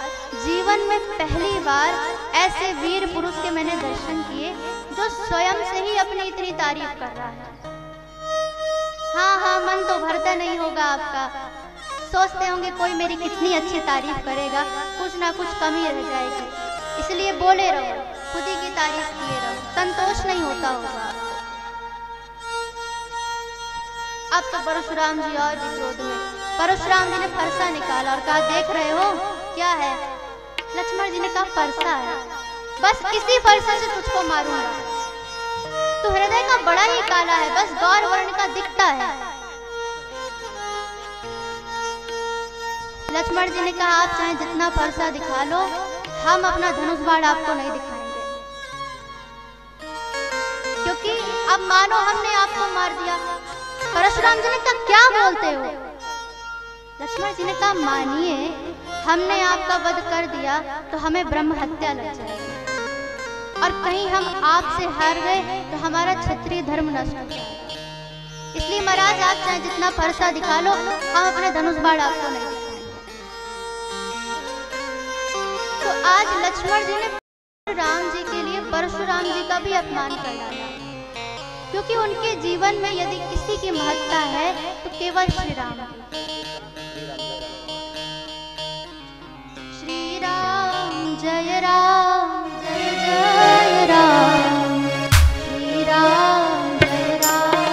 जीवन में पहली बार ऐसे वीर पुरुष के मैंने दर्शन किए जो स्वयं से ही अपनी इतनी तारीफ कर रहा है। हाँ हाँ, मन तो भरता नहीं होगा आपका, सोचते होंगे कोई मेरी कितनी अच्छी तारीफ करेगा, कुछ ना कुछ कमी रह जाएगी, इसलिए बोले रहो, खुद ही की तारीफ किए रहो, संतोष नहीं होता होगा। अब तो परशुराम जी और भी क्रोध में, परशुराम जी ने फरसा निकाला और कहा देख रहे हो क्या है। लक्ष्मण जी ने कहा फरसा है, बस इसी फरसे से तुझको मारूंगा, तू हृदय का बड़ा ही काला है, बस गौर वर्ण का दिखता है। लक्ष्मण जी ने कहा आप चाहे जितना फरसा दिखा लो, हम अपना धनुष बाण आपको नहीं दिखाएंगे, क्योंकि अब मानो हमने आपको मार दिया। परशुराम जी ने कहा क्या बोलते हो। लक्ष्मण जी ने कहा मानिए हमने आपका वध कर दिया तो हमें ब्रह्म हत्या लग जाएगी, और कहीं हम आपसे हार गए तो हमारा क्षत्रिय धर्म नष्ट हो जाएगा, इसलिए महाराज आप चाहे जितना फरसा दिखा लो, हम अपने धनुष बाण आपको नहीं दिखाएंगे। तो आज लक्ष्मण जी ने राम जी के लिए परशुराम जी का भी अपमान कर डाला, क्योंकि उनके जीवन में यदि किसी की महत्ता है तो केवल श्री राम की। श्री राम जय राम जय जय राम, श्री राम जय राम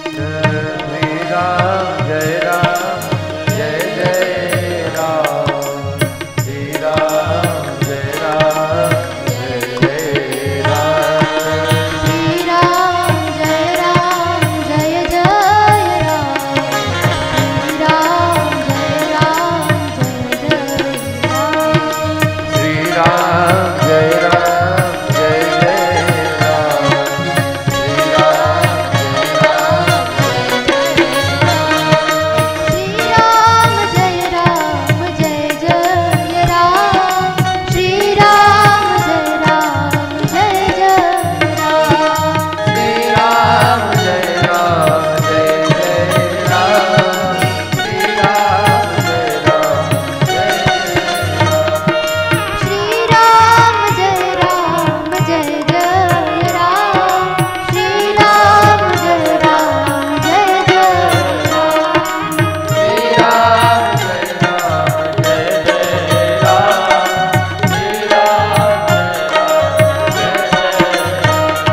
जय राम, श्री राम जय राम जय जय राम, श्री राम जय राम जय जय राम, श्री राम जय राम जय जय राम, श्री राम जय राम जय जय राम, श्री राम जय राम जय जय राम, श्री राम जय राम जय जय राम, श्री राम जय राम जय जय राम, श्री राम जय राम जय जय राम, श्री राम जय राम जय जय राम, श्री राम जय राम जय जय राम, श्री राम जय राम जय जय राम, श्री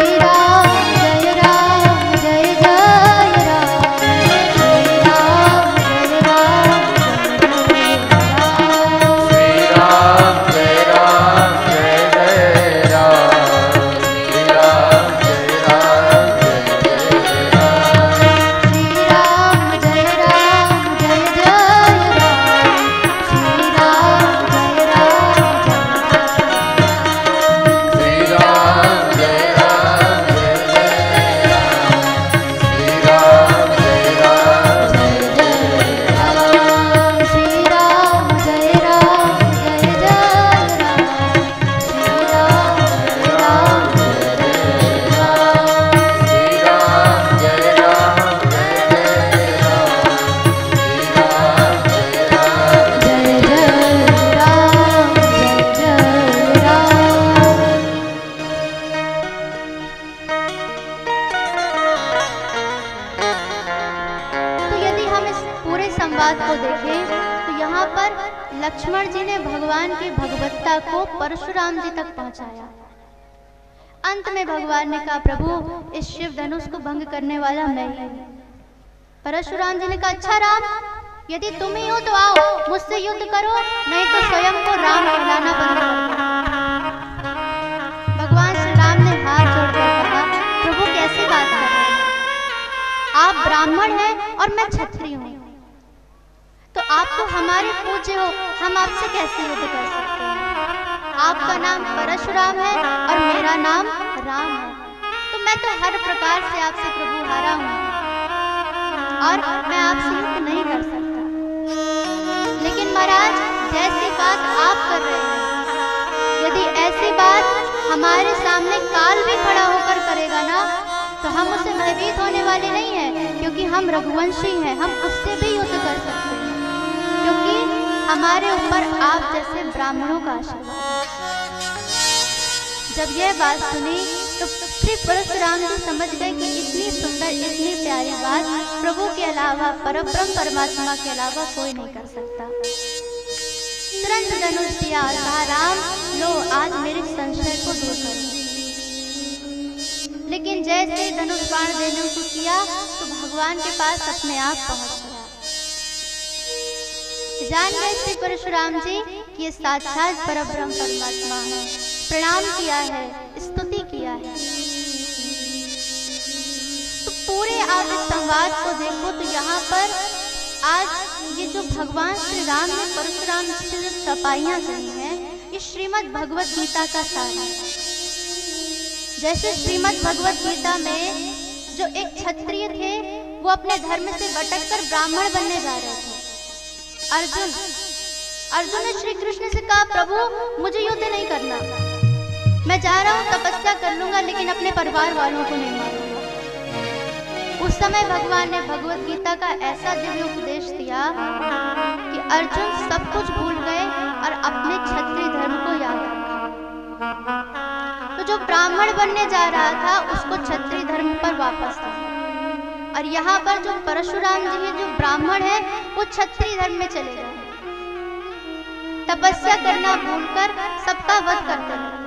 राम जय राम जय जय राम, श्री राम जय राम जय जय राम, श्री राम जय राम जय जय राम, श्री राम जय राम जय राम, श्री राम जय राम जय जय राम, श्री राम जय राम जय राम, श्री राम जय राम जय जय राम, श्री राम जय राम जय जय राम, श्री राम जय राम तो यदि हम इस पूरे संवाद को देखें तो यहाँ पर लक्ष्मण जी ने भगवान की भगवत्ता को परशुराम जी तक पहुँचाया। अंत में भगवान ने कहा प्रभु इस शिव धनुष को भंग करने वाला मैं ही हूँ। परशुराम जी ने कहा अच्छा राम, यदि तुम ही हो तो आओ मुझसे युद्ध करो, नहीं तो स्वयं को राम कहलाना बंद कर दो। और मैं क्षत्रिय हूँ, तो आप तो हमारे पूज्य हो, हम आपसे कैसे युद्ध कर सकते हैं? आपका नाम परशुराम है और मेरा नाम राम है, तो मैं तो हर प्रकार से आपसे प्रभु हारा हूँ और मैं आपसे युद्ध नहीं कर सकता। लेकिन महाराज, जैसी बात आप कर रहे हैं, यदि ऐसी बात हमारे सामने काल भी खड़ा होकर करेगा ना, तो हम उससे भयभीत होने वाले नहीं हैं, क्योंकि हम रघुवंशी हैं, हम उससे भी युद्ध कर सकते हैं, क्योंकि हमारे ऊपर आप जैसे ब्राह्मणों का आशीर्वाद है। जब यह बात सुनी तो श्री परशुराम जी समझ गए कि इतनी सुंदर, इतनी प्यारी बात प्रभु के अलावा, परब्रह्म परमात्मा के अलावा कोई नहीं कर सकता। तुरंत धनुष दिया और कहा, राम लो, आज मेरे संशय को दूर करो। लेकिन जैसे धनुष बाण देने को किया तो भगवान के पास अपने आप पहुंच गया। जान गए श्री परशुराम जी कि ये साक्षात परब्रह्म परमात्मा है। प्रणाम किया है, स्तुति किया है। तो पूरे आप इस संवाद को देखो तो यहाँ पर आज ये जो भगवान श्री राम ने परशुराम से जो चपाइयाँ कही हैं, ये श्रीमद् भगवत गीता का सार है। जैसे श्रीमद् भगवत गीता में जो एक क्षत्रिय थे, वो अपने धर्म से भटककर ब्राह्मण बनने जा रहे थे। अर्जुन ने श्री कृष्ण से कहा, प्रभु मुझे युद्ध नहीं करना, मैं जा रहा हूँ, तपस्या कर लूंगा, लेकिन अपने परिवार वालों को नहीं मारूंगा। उस समय भगवान ने भगवत गीता का ऐसा दिव्य उपदेश दिया कि अर्जुन सब कुछ भूल गए और अपने क्षत्रिय धर्म को याद रखा। तो जो ब्राह्मण बनने जा रहा था उसको क्षत्रिय धर्म पर वापस आया, और यहाँ पर जो परशुराम जी है, जो ब्राह्मण है, वो क्षत्रिय धर्म में चले गए। तपस्या करना भूलकर सबका वध करते रहे।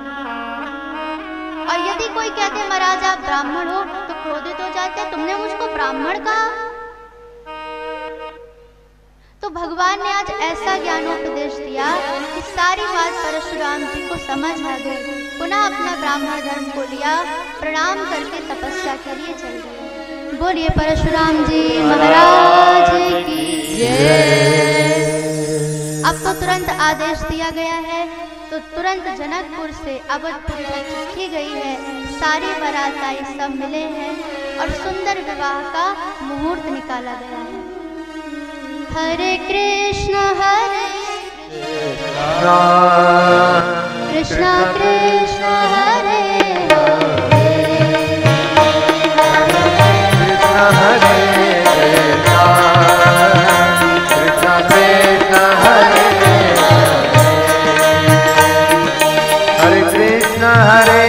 और यदि कोई कहते महाराज आप ब्राह्मण हो तो क्रोधित हो जाते, तुमने मुझको ब्राह्मण कहा। तो भगवान ने आज ऐसा ज्ञानोपदेश दिया कि सारी बात परशुराम जी को समझ आ गई। पुनः अपना ब्राह्मण धर्म को लिया, प्रणाम करके तपस्या के लिए चल गए। बोलिए परशुराम जी महाराज की जय। अब तो तुरंत आदेश दिया गया है, तो तुरंत जनकपुर से अवधपुर तक चिट्ठी गई है। सारी बारात आई, सब मिले हैं और सुंदर विवाह का मुहूर्त निकाला गया है। हरे कृष्ण कृष्ण कृष्ण हरे हरे,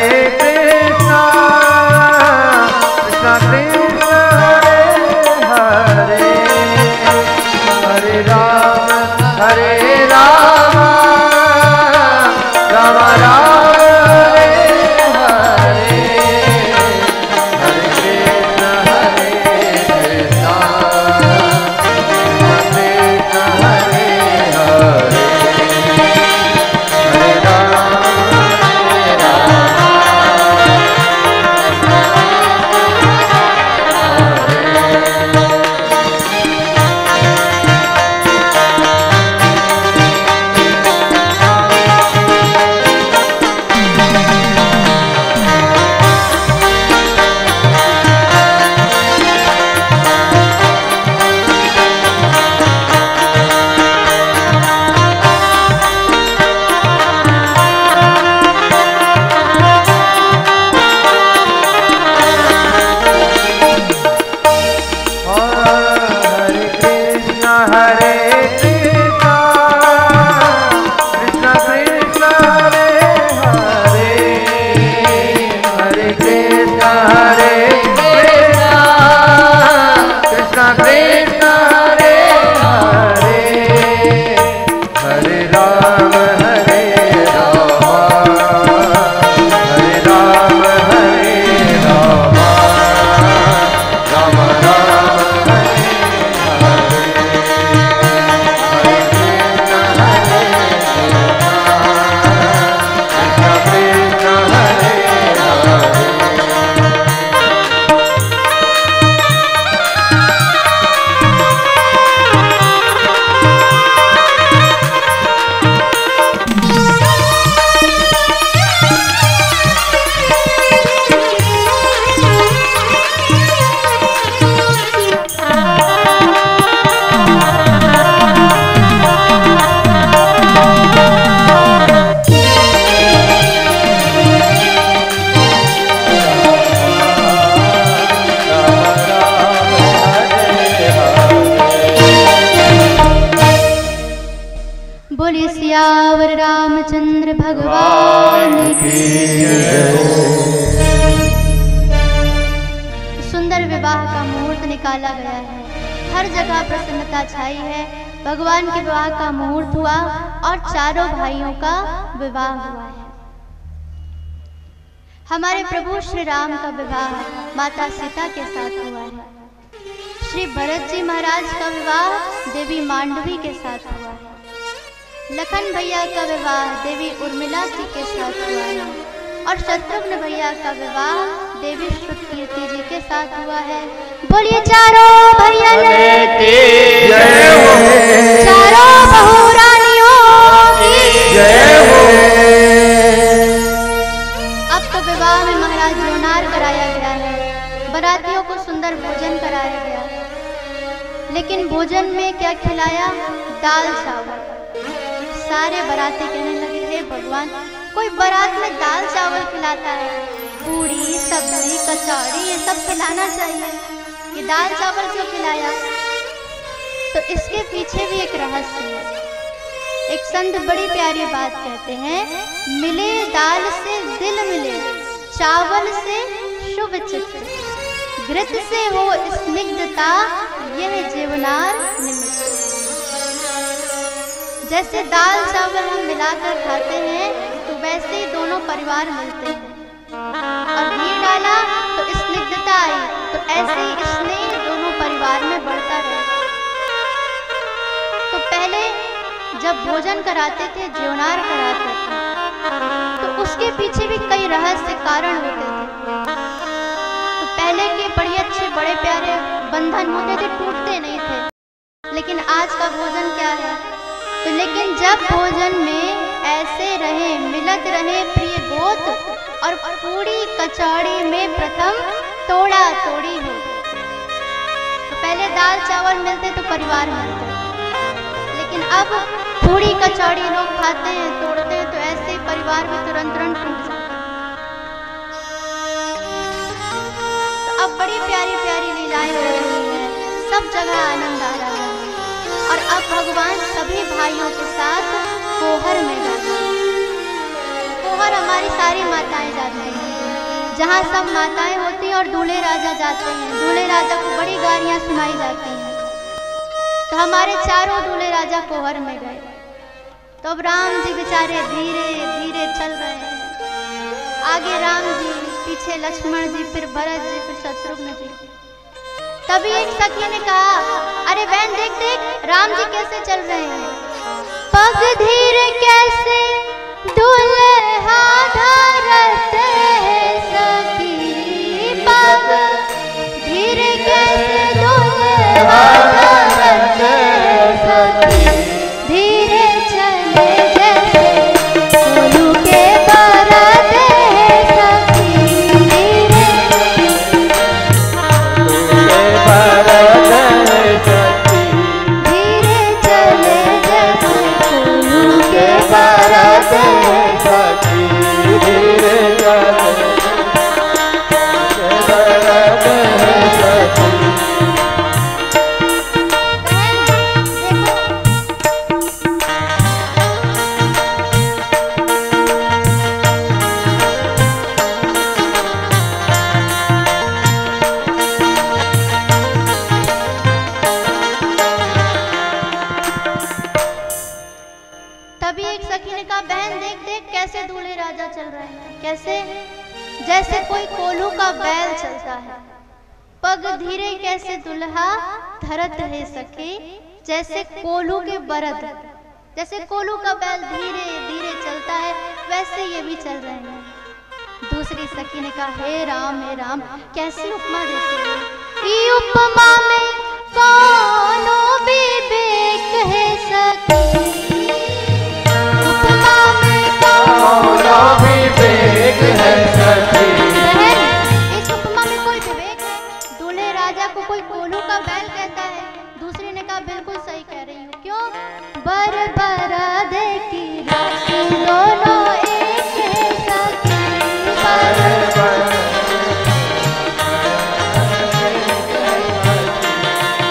सुंदर विवाह का मुहूर्त निकाला गया है, हर जगह प्रसन्नता छाई है। भगवान के विवाह का मुहूर्त हुआ और चारों भाइयों का विवाह हुआ है। हमारे प्रभु श्री राम का विवाह माता सीता के साथ हुआ है। श्री भरत जी महाराज का विवाह देवी मांडवी के साथ हुआ है। लखन भैया का विवाह देवी उर्मिला जी के साथ हुआ है और शत्रुघ्न भैया का विवाह देवी श्रुतकीर्ति जी के साथ हुआ है। बोलिए चारों भैया की जय हो, चारों बहू रानियों की जय हो। अब तो विवाह में महाराज जोनार कराया गया है, बारातियों को सुंदर भोजन कराया गया, लेकिन भोजन में क्या खिलाया? दाल चावल। सारे बाराती कहने लगे, हे भगवान, कोई बारात में दाल चावल खिलाता है, पूरी सब्जी कचौड़ी ये सब खिलाना चाहिए, ये दाल चावल क्यों खिलाया? तो इसके पीछे भी एक रहस्य है। एक संत बड़ी प्यारी बात कहते हैं, मिले दाल से दिल मिले, चावल से शुभ चित्त, घृत से हो स्निग्धता, यह जीवनार निमित्त। जैसे दाल चावल हम मिलाकर खाते हैं तो वैसे ही दोनों परिवार मिलते हैं, और घी डाला तो स्निग्धता आई, तो ऐसे ही स्नेह दोनों परिवार में बढ़ता रहे। तो पहले जब भोजन कराते थे, ज्योनार कराते थे, तो उसके पीछे भी कई रहस्य कारण होते थे। तो पहले के बड़े अच्छे बड़े प्यारे बंधन होते थे, टूटते नहीं थे। लेकिन आज का भोजन क्या है? तो लेकिन जब भोजन में ऐसे रहे, मिलत रहे प्रिय गोत, और पूरी कचौड़ी में प्रथम तोड़ा तोड़ी हो। तो पहले दाल चावल मिलते तो परिवार मिलते, लेकिन अब पूरी कचौड़ी लोग खाते हैं, तोड़ते हैं, तो ऐसे परिवार भी तुरंत तुरंत टूट जाते हैं। तो अब बड़ी प्यारी प्यारी लीलाएं हो रही है, सब जगह आनंद आ रहा है। और अब भगवान सभी भाइयों के साथ कोहर में जाते हैं। कोहर हमारी सारी माताएं जाती हैं, जहाँ सब माताएं होती हैं और दूल्हे राजा जाते हैं। दूल्हे राजा को बड़ी गालियाँ सुनाई जाती हैं। तो हमारे चारों दूल्हे राजा कोहर में गए। तो अब राम जी बेचारे धीरे धीरे चल रहे हैं, आगे राम जी, पीछे लक्ष्मण जी, फिर भरत जी, फिर शत्रुघ्न जी। तभी एक सखी ने कहा, अरे बहन देख देख राम जी कैसे चल रहे हैं, पग धीरे कैसे दुल्हा धरते हैं सखी, पग धीरे कैसे दुल्हा धरते हैं सखी, धीरे चले जैसे कोलू के बरते हैं सखी, धीरे जैसे कोई कोल्हू का बैल चलता है, पग धीरे कैसे दुल्हा धरत है सखी, जैसे कोल्हू के बरद, जैसे कोल्हू का बैल धीरे धीरे चलता है वैसे ये भी चल रहे हैं। दूसरी सखी ने कहा, हे राम कैसी उपमा देते हो, ई उपमा में कौनो विवेक है सखी, उपमा में कौनो विवेक है सखी। इस उपमा में कोई विवेक है? दूल्हे राजा को कोई कोल्हू का बैल कहता है। दूसरी ने कहा, बिल्कुल सही कह रही हूँ। क्यों? बरदे की राशि दोनों एक है सखी,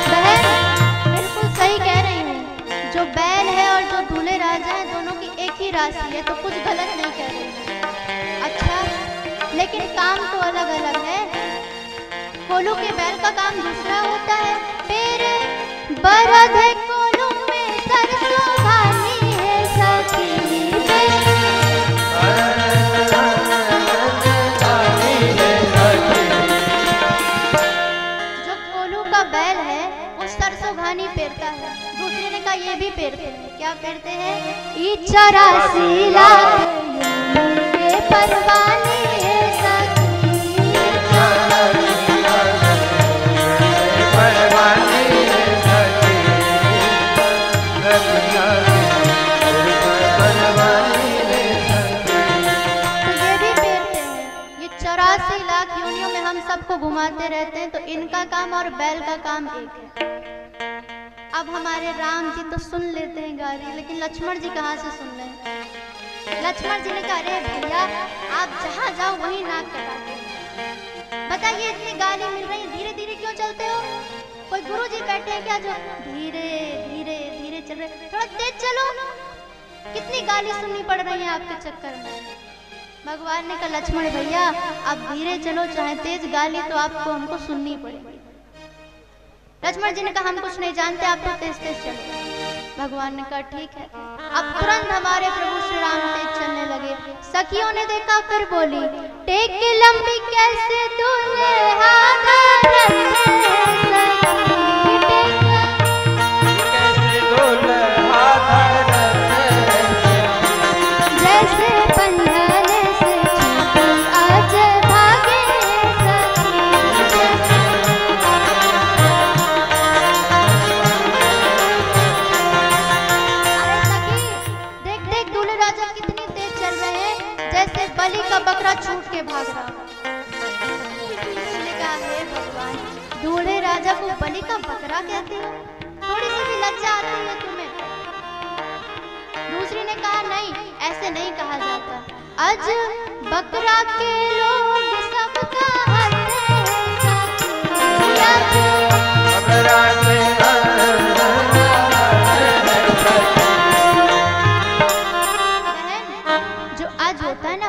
बहन बिल्कुल सही कह रही हूँ। जो बैल है और जो दूल्हे राजा है दोनों की एक ही राशि है, तो कुछ गलत नहीं कह रही हूँ। अच्छा अलग अलग है। कोलू के बैल का काम दूसरा होता है। फिर बरद है कोलू में सरसों घानी है सखी। जो कोलू का बैल है वो सरसों घानी पेरता है। दूसरे ने कहा ये भी पेरते हैं। क्या पेरते हैं? 84 लाख के परवाने है सखी। सबको घुमाते रहते हैं, तो इनका काम और बैल का काम एक है। अब हमारे राम जी तो सुन लेते हैं गाली, लेकिन लक्ष्मण जी कहाँ से सुन रहे हैं? लक्ष्मण जी ने कहा अरे भैया आप जहाँ जाओ वहीं नाक कटाते हैं। बताइए इतनी गाली मिल रही है, धीरे धीरे क्यों चलते हो? कोई गुरु जी बैठे हैं क्या जो धीरे धीरे धीरे चल रहे? थोड़ा तेज चलो। कितनी गाली सुननी पड़ रही है आपके चक्कर में। भगवान ने कहा लक्ष्मण भैया आप धीरे चलो, चाहे तेज गाली तो आपको हमको सुननी पड़ेगी। लक्ष्मण जी ने कहा हम कुछ नहीं जानते, आप तो तेज तेज चलो। भगवान ने कहा ठीक है। अब तुरंत हमारे प्रभु श्री राम तेज चलने लगे। सखियों ने देखा फिर बोली टेक लंबी कैसे दुल्हा बकरा छूट के भाग रहा। इसने कहा हे भगवान दूल्हे राजा को बलि का बकरा कहते हो? थोड़ी सी भी लज्जा आती है तुम्हें? दूसरी ने कहा नहीं ऐसे नहीं कहा जाता। आज बकरा के लोग सबका हंसते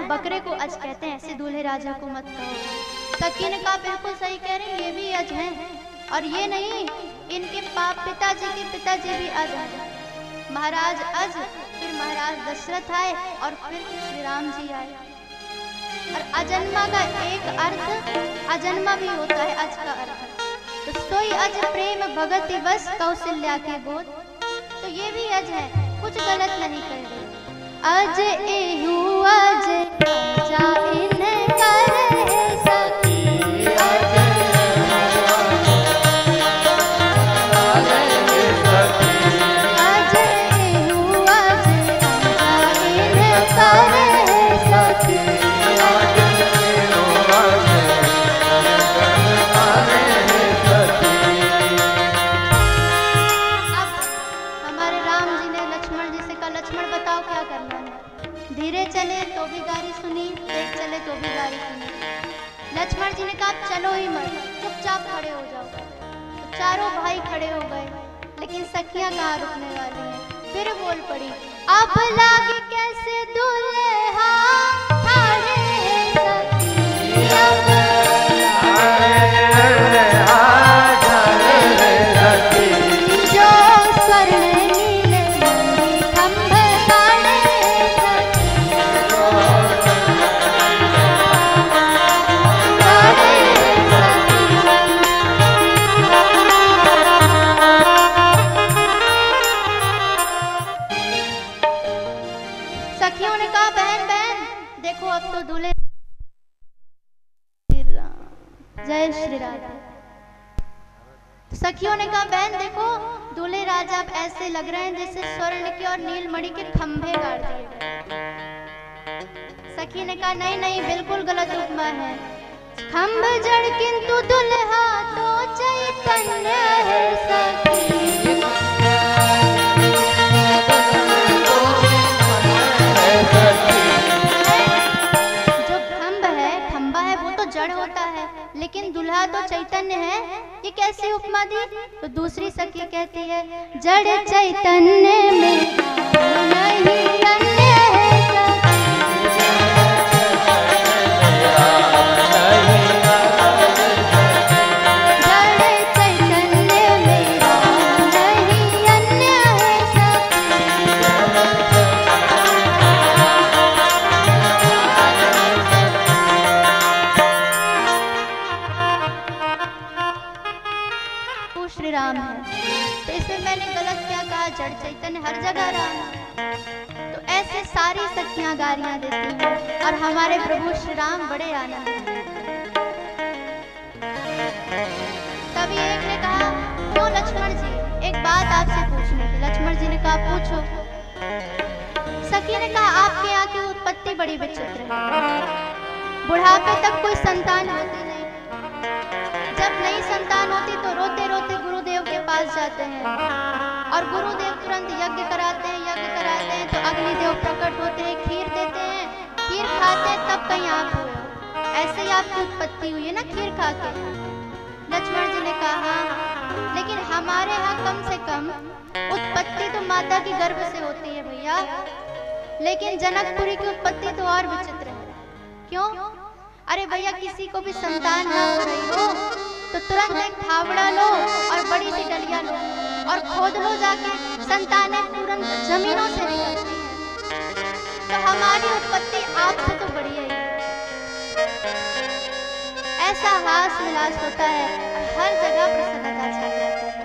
बकरे को अज कहते हैं, ऐसे दूल्हे राजा को मत कहो। सखी ने कहा बिल्कुल सही कह रही हैं, ये भी अज हैं। और ये नहीं इनके पिताजी के पिताजी भी अज हैं। महाराज अज, फिर महाराज दशरथ आए और फिर श्री राम जी आए। और अजन्मा का एक अर्थ अजन्मा भी होता है अज का अर्थ। तो सोई अज प्रेम भगति बस कौशल्या के गोद। तो ये भी अज है, कुछ गलत नहीं कर रहे। अज एहू अज जा इन करे सखी। अज एहू अज जा इन करे सखी। अब हमारे राम जी ने लक्ष्मण जी से कहा लक्ष्मण बताओ क्या करना है? धीरे चले तो भी गाली सुनी, तेज चले तो भी गाली सुनी। लक्ष्मण जी ने कहा चलो ही मत, चुपचाप खड़े हो जाओ। तो चारों भाई खड़े हो गए, लेकिन सखियां कहाँ रुकने वाली हैं? फिर बोल पड़ी अब लागे कैसे दुल्हा ठाड़े सखी। अब जो स्वर्ण नीले खंभे जय श्री राधे। सखियों ने कहा बहन देखो दूल्हे राजा अब ऐसे लग रहे हैं जैसे स्वर्ण के और नीलमणि के खंभे गाड़ दिए गए। सखी ने कहा नहीं नहीं बिल्कुल गलत उपमा है। खंभ जड़ किंतु दुल्हा तो चैतन्य है सखी। जड़ होता है लेकिन दूल्हा तो चैतन्य है, ये कैसी उपमा दी? तो दूसरी सखी कहती है जड़ चैतन्य में नहीं अन्य है सखी। श्री राम है, तो इसमें मैंने गलत क्या कहा? जड़ चैतन्य हर जगह राम है। तो ऐसे सारी शक्तियां गालियां देती हैं और हमारे प्रभु श्री राम बड़े आनंद में। तभी एक ने कहा, क्यों लक्ष्मण जी, एक बात आपसे पूछनी थी। लक्ष्मण जी ने कहा, पूछो। सखी ने कहा, आपके यहाँ की उत्पत्ति बड़ी विचित्र है। बुढ़ापे तक कोई संतान होती नहीं, जब नई संतान होती तो रोते रोते गुरुदेव के पास जाते हैं और गुरुदेव तुरंत यज्ञ कराते हैं तो अग्निदेव प्रकट होते हैं, खीर देते हैं, खीर खाते हैं, तब कहीं आप हुए हो। ऐसे ही आपकी उत्पत्ति हुई है ना, खीर खा के। लक्ष्मण जी ने कहा, लेकिन हमारे यहाँ कम से कम उत्पत्ति तो माता की गर्भ से होती है भैया, लेकिन जनकपुरी की उत्पत्ति तो और विचित्र है। क्यों? अरे भैया, किसी को भी संतान ना हो रही हो तो तुरंत एक फावड़ा लो और बड़ी सी डलिया लो और खोद लो जाके, संतानें तुरंत जमीनों से निकलती हैं। तो हमारी उत्पत्ति आपसे तो बड़ी है। ऐसा हास विलास होता है और हर जगह प्रसन्नता छा जाती है।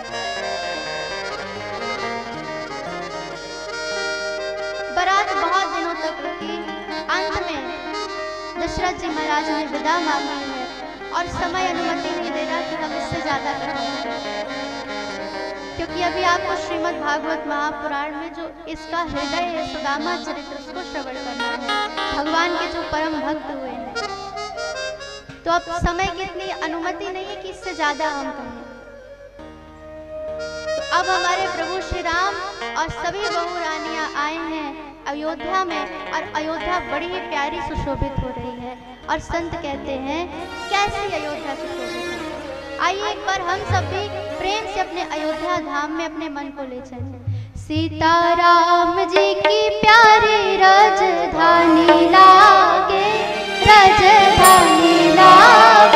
बारात बहुत दिनों तक रुकी, अंत में दशरथ जी महाराज ने विदा मांगी है और समय अनुमति नहीं दे रहा कि हम इससे ज्यादा करें, क्योंकि अभी आपको श्रीमद् भागवत महापुराण में जो इसका हृदय है, सुदामा चरित्र, उसको श्रवण करना है, भगवान के जो परम भक्त हुए हैं। तो अब समय की इतनी अनुमति नहीं है कि इससे ज्यादा हम कहें। तो अब हमारे प्रभु श्री राम और सभी बहु रानियां आए हैं अयोध्या में, और अयोध्या बड़ी ही प्यारी सुशोभित हो रही है। और संत कहते हैं, कैसी अयोध्या सुशोभित है? आइए एक बार हम सब भी प्रेम से अपने अयोध्या धाम में अपने मन को ले चलें। सीताराम जी की प्यारी राजधानी लागे, राजधानी लागे।